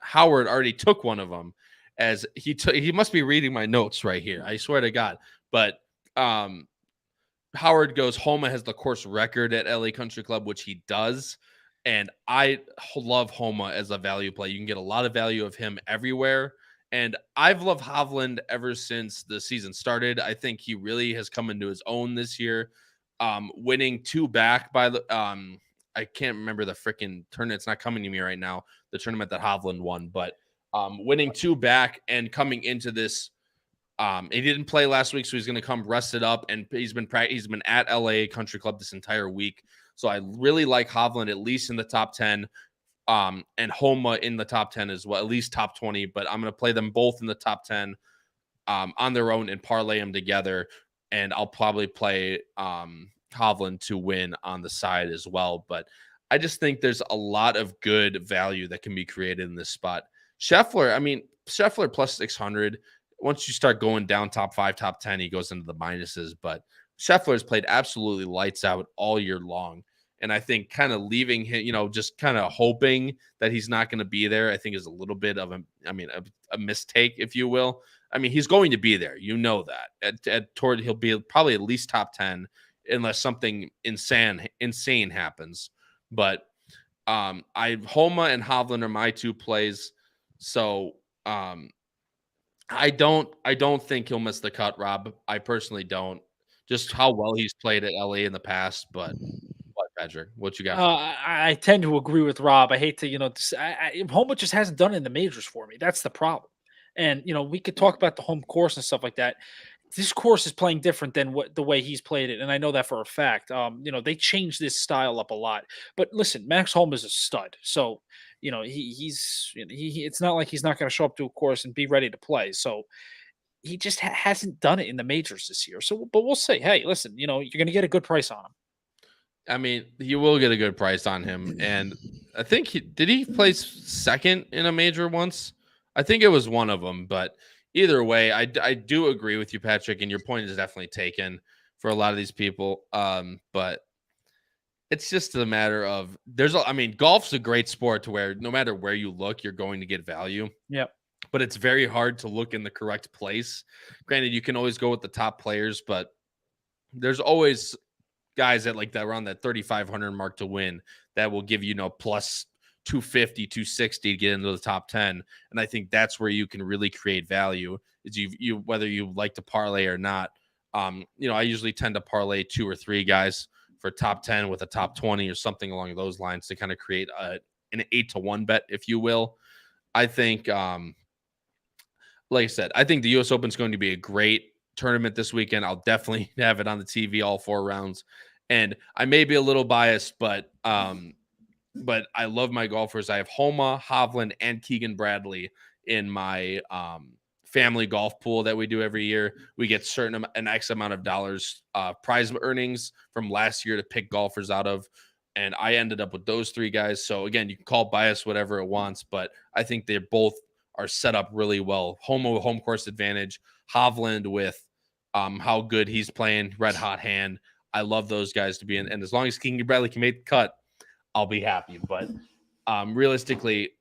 Howard already took one of them, as he must be reading my notes right here. I swear to God. But Howard goes, Homa has the course record at LA Country Club, which he does. And I love Homa as a value play. You can get a lot of value of him everywhere. And I've loved Hovland ever since the season started. I think he really has come into his own this year, winning 2 back by the I can't remember the freaking tournament. It's not coming to me right now. The tournament that Hovland won, but winning 2 back and coming into this. He didn't play last week, so he's going to come rested up, and he's been at LA Country Club this entire week. So I really like Hovland at least in the top 10, and Homa in the top 10 as well, at least top 20. But I'm going to play them both in the top 10 on their own and parlay them together. And I'll probably play Hovland to win on the side as well. But I just think there's a lot of good value that can be created in this spot. Scheffler plus 600. Once you start going down top 5, top 10, he goes into the minuses. But Scheffler has played absolutely lights out all year long. And I think kind of leaving him, just kind of hoping that he's not going to be there, I think is a little bit of a mistake, if you will. I mean, he's going to be there. You know that. He'll be probably at least top 10 unless something insane happens. But Homa and Hovland are my two plays. So I don't think he'll miss the cut, Rob. I personally don't. Just how well he's played at LA in the past, but what, Patrick? What you got? I tend to agree with Rob. I hate to, Homa just hasn't done it in the majors for me. That's the problem. And we could talk about the home course and stuff like that. This course is playing different than the way he's played it, and I know that for a fact. They changed this style up a lot. But listen, Max Homa is a stud, so he's it's not like he's not going to show up to a course and be ready to play. So he just hasn't done it in the majors this year. So, but we'll see. Hey, listen, you're going to get a good price on him. I mean, you will get a good price on him, and I think did he place second in a major once? I think it was one of them, but either way, I do agree with you, Patrick, and your point is definitely taken for a lot of these people. But it's just a matter of golf's a great sport to where no matter where you look, you're going to get value. Yep. But it's very hard to look in the correct place. Granted, you can always go with the top players, but there's always guys at like that around that 3,500 mark to win that will give plus 250, 260 to get into the top 10. And I think that's where you can really create value is you whether you like to parlay or not. I usually tend to parlay 2 or 3 guys for top 10 with a top 20 or something along those lines to kind of create an 8-to-1 bet, if you will. I think, like I said, I think the U.S. Open is going to be a great tournament this weekend. I'll definitely have it on the TV all 4 rounds. And I may be a little biased, but I love my golfers. I have Homa, Hovland, and Keegan Bradley in my family golf pool that we do every year. We get an X amount of dollars prize earnings from last year to pick golfers out of. And I ended up with those 3 guys. So again, you can call bias whatever it wants, but I think they both are set up really well. Homa with home course advantage, Hovland with how good he's playing, red hot hand. I love those guys to be in. And as long as Keegan Bradley can make the cut, I'll be happy. But realistically,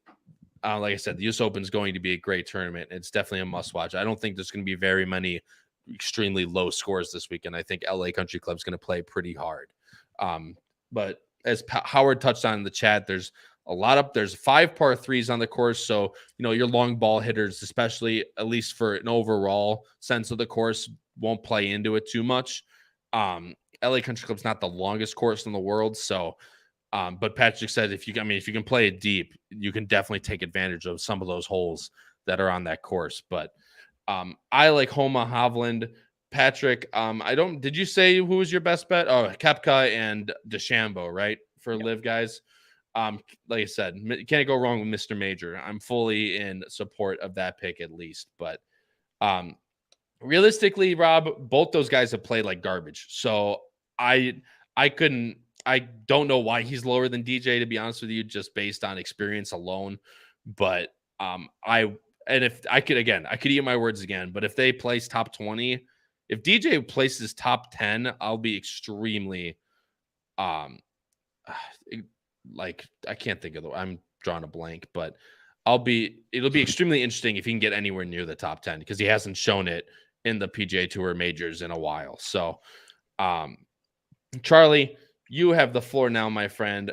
like I said, the U.S. Open is going to be a great tournament. It's definitely a must watch. I don't think there's going to be very many extremely low scores this weekend. I think LA Country Club's going to play pretty hard. But as Howard touched on in the chat, there's 5 par 3s on the course. So, your long ball hitters, especially at least for an overall sense of the course, won't play into it too much. LA Country Club's not the longest course in the world. So, but Patrick said, if you can play it deep, you can definitely take advantage of some of those holes that are on that course. But I like Homa, Hovland, Patrick. Did you say who was your best bet? Oh, Koepka and DeChambeau, right? For live guys. Like I said, you can't go wrong with Mr. Major. I'm fully in support of that pick at least. But realistically, Rob, both those guys have played like garbage. So I don't know why he's lower than DJ, to be honest with you, just based on experience alone. But if I could eat my words again, but if they place top 20, if DJ places top 10, I'll be extremely I can't think of I'm drawing a blank, but it'll be extremely interesting if he can get anywhere near the top 10 because he hasn't shown it in the PGA Tour majors in a while. So, Charlie, you have the floor now, my friend.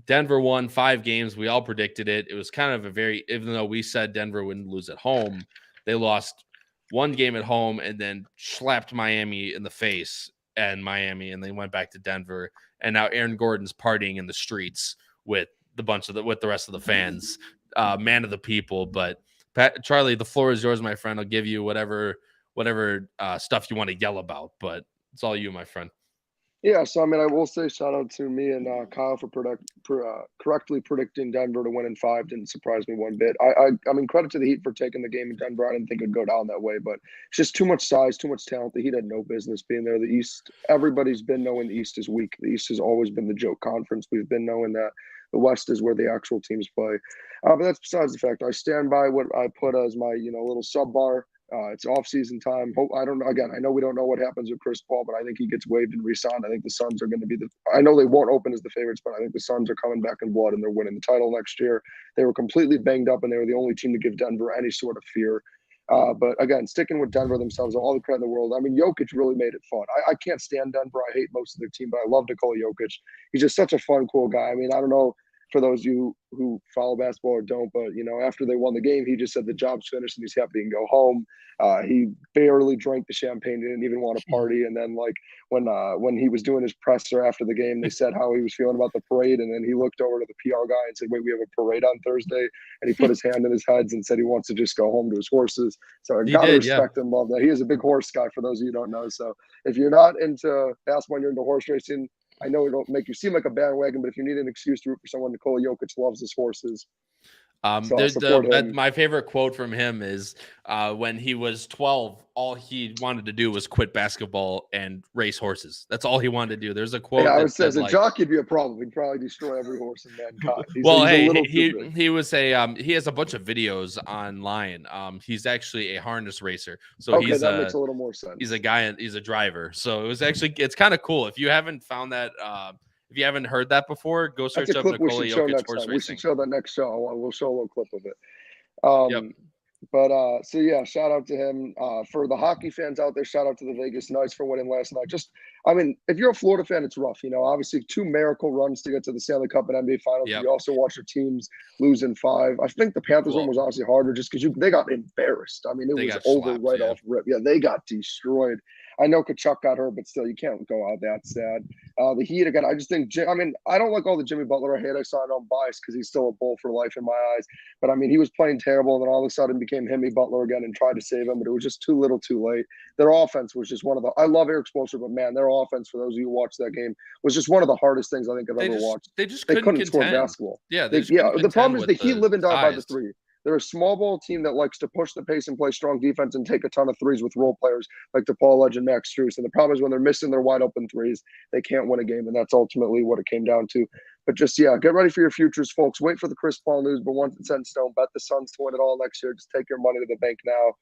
Denver won 5 games. We all predicted it. It was kind of even though we said Denver wouldn't lose at home, they lost 1 game at home and then slapped Miami in the face and they went back to Denver. And now Aaron Gordon's partying in the streets with the rest of the fans, man of the people. But Charlie, the floor is yours, my friend. I'll give you whatever stuff you want to yell about, but it's all you, my friend. Yeah, so I mean, I will say shout out to me and Kyle for correctly predicting Denver to win in 5. Didn't surprise me one bit. I mean, credit to the Heat for taking the game in Denver. I didn't think it'd go down that way, but it's just too much size, too much talent. The Heat had no business being there. The East, everybody's been knowing the East is weak. The East has always been the joke conference. We've been knowing that the West is where the actual teams play. But that's besides the fact. I stand by what I put as my little sub bar. It's off-season time. I don't know. Again, I know we don't know what happens with Chris Paul, but I think he gets waived and re-signed. I think the Suns are going to be I know they won't open as the favorites, but I think the Suns are coming back in blood and they're winning the title next year. They were completely banged up and they were the only team to give Denver any sort of fear. But again, sticking with Denver themselves, all the credit in the world. I mean, Jokic really made it fun. I can't stand Denver. I hate most of their team, but I love Nikola Jokic. He's just such a fun, cool guy. I mean, I don't know for those of you who follow basketball or don't, but after they won the game, he just said the job's finished and he's happy he can go home. He barely drank the champagne. He didn't even want to party. And then when he was doing his presser after the game, they said how he was feeling about the parade. And then he looked over to the PR guy and said, wait, we have a parade on Thursday. And he put his hand in his heads and said he wants to just go home to his horses. So I got to respect and love that. He is a big horse guy for those of you who don't know. So if you're not into basketball and you're into horse racing, I know it don't make you seem like a bandwagon, but if you need an excuse to root for someone, Nikola Jokic loves his horses. My favorite quote from him is when he was 12, all he wanted to do was quit basketball and race horses. That's all he wanted to do. There's a quote. Yeah, I would say as a jockey, it'd be a problem. He'd probably destroy every horse in mankind. He was he has a bunch of videos online. He's actually a harness racer, so that makes a little more sense. He's a driver. So it's kind of cool. If you haven't found that. If you haven't heard that before, go search up Nikola Jokic horse racing. We should show that next show. We'll show a little clip of it. But so yeah, shout out to him. For the hockey fans out there, shout out to the Vegas Knights for winning last night. I mean, if you're a Florida fan, it's rough. Obviously 2 miracle runs to get to the Stanley Cup and NBA Finals. Yep. You also watch your teams lose in 5. I think the Panthers one was honestly harder just because they got embarrassed. I mean, it was over slapped, off rip. Yeah, they got destroyed. I know Kachuk got hurt, but still, you can't go out that sad. The Heat, again, I just think, I don't like all the Jimmy Butler hate. I saw it on bias because he's still a bull for life in my eyes. But, I mean, he was playing terrible, and then all of a sudden became Jimmy Butler again and tried to save him, but it was just too little too late. Their offense was just I love Eric Spoelstra, but, man, their offense, for those of you who watched that game, was just one of the hardest things I think I've ever watched. They couldn't score basketball. Yeah, the problem is the Heat live and die by the 3. They're a small ball team that likes to push the pace and play strong defense and take a ton of threes with role players like DePaul Legend, Max Strus. And the problem is when they're missing their wide open threes, they can't win a game. And that's ultimately what it came down to. But just, get ready for your futures, folks. Wait for the Chris Paul news, but once it's set in stone, bet the Suns to win it all next year. Just take your money to the bank now.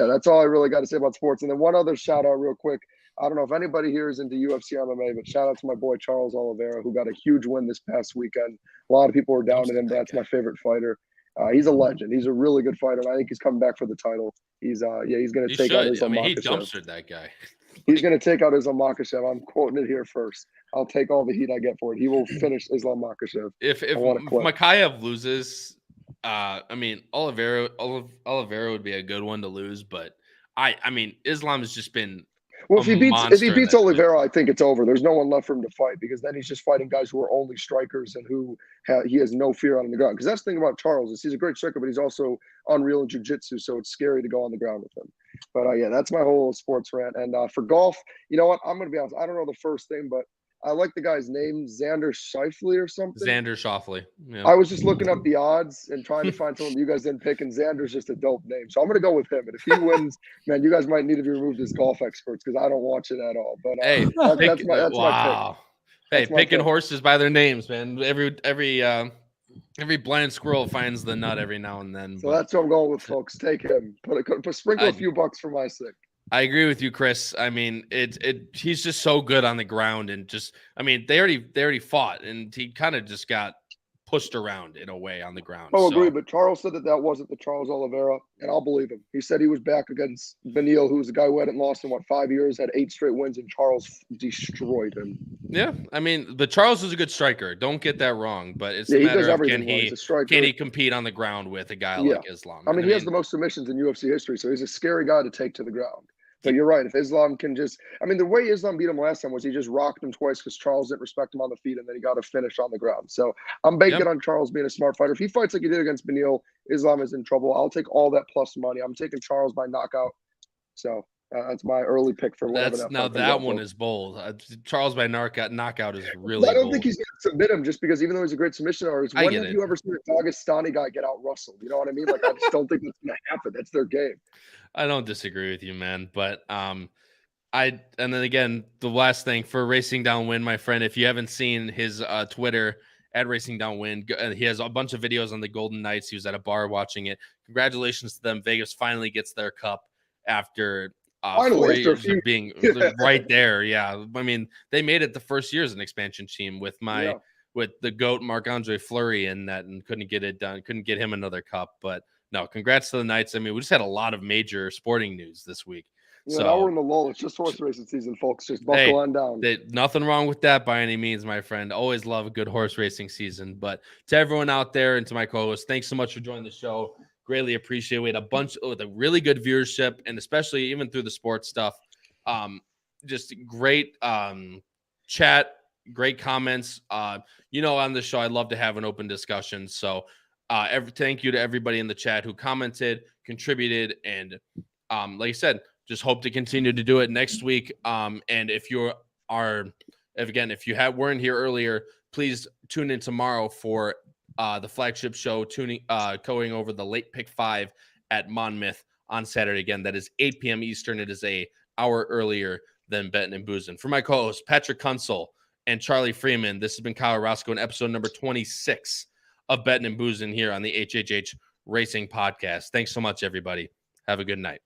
That's all I really got to say about sports. And then one other shout out real quick. I don't know if anybody here is into UFC MMA, but shout out to my boy Charles Oliveira, who got a huge win this past weekend. A lot of people were down on him, but that's my favorite fighter. He's a legend. He's a really good fighter, and I think he's coming back for the title. He's going to take out Islam Makhachev. He dumpstered that guy. He's going to take out Islam Makhachev. I'm quoting it here first. I'll take all the heat I get for it. He will finish Islam Makhachev. If Makhachev loses, Oliveira would be a good one to lose, but Islam has just been. Well, if he beats Oliveira, I think it's over. There's no one left for him to fight because then he's just fighting guys who are only strikers and who he has no fear on the ground. Because that's the thing about Charles is he's a great striker, but he's also unreal in jiu-jitsu, so it's scary to go on the ground with him. But that's my whole sports rant. And for golf, you know what? I'm going to be honest. I don't know the first thing, but I like the guy's name, Xander Schauffele or something. Xander Schauffele. Yeah. I was just looking up the odds and trying to find someone you guys didn't pick, and Xander's just a dope name. So I'm going to go with him. And if he wins, man, you guys might need to be removed as golf experts because I don't watch it at all. But that's my pick. Hey, picking horses by their names, man. Every blind squirrel finds the nut every now and then. So that's what I'm going with, folks. Take him. Sprinkle a few bucks for my sake. I agree with you, Chris. I mean, he's just so good on the ground and they already fought and he kind of just got pushed around in a way on the ground. Oh, agree. But Charles said that wasn't the Charles Oliveira, and I'll believe him. He said he was back against Beneil, who was the guy who hadn't lost in 5 years, had 8 straight wins, and Charles destroyed him. Yeah, but Charles is a good striker. Don't get that wrong. But it's a matter of can he compete on the ground with a guy like Islam? He has the most submissions in UFC history, so he's a scary guy to take to the ground. But you're right. If Islam can the way Islam beat him last time was he just rocked him twice because Charles didn't respect him on the feet, and then he got a finish on the ground. So I'm banking on Charles being a smart fighter. If he fights like he did against Beneil, Islam is in trouble. I'll take all that plus money. I'm taking Charles by knockout. So That's my early pick for whatever That's that now fucking that goes one for. is bold. Charles by knockout is really I don't bold. think he's going to submit him just because even though he's a great submission artist, I when get have it. you ever seen a Dagestani guy get out Russell? You know what I mean? Like, I just don't think that's going to happen. That's their game. I don't disagree with you, man. But and then again, the last thing for Racing Downwind, my friend, if you haven't seen his Twitter at Racing Downwind, he has a bunch of videos on the Golden Knights. He was at a bar watching it. Congratulations to them. Vegas finally gets their cup after 4 years of being right there. Yeah. I mean, they made it the first year as an expansion team with with the GOAT Marc-Andre Fleury in that and couldn't get it done. Couldn't get him another cup. But no, congrats to the Knights. I mean, we just had a lot of major sporting news this week. Yeah, now we're in the lull. It's just horse racing season, folks. Just buckle on down. Nothing wrong with that by any means, my friend. Always love a good horse racing season. But to everyone out there and to my co-host, thanks so much for joining the show. Greatly appreciate it. We had a bunch with a really good viewership, and especially even through the sports stuff. Just great chat, great comments. On the show, I love to have an open discussion. So thank you to everybody in the chat who commented, contributed, and like I said, just hope to continue to do it next week. And if you weren't here earlier, please tune in tomorrow for the flagship show, going over the late pick 5 at Monmouth on Saturday. Again, that is 8 p.m. Eastern. It is an hour earlier than Bettin N Boozin. For my co-hosts, Patrick Kuenzel and Charlie Freeman, this has been Kyle Roscoe in episode number 26 of Bettin N Boozin here on the HHH Racing Podcast. Thanks so much, everybody. Have a good night.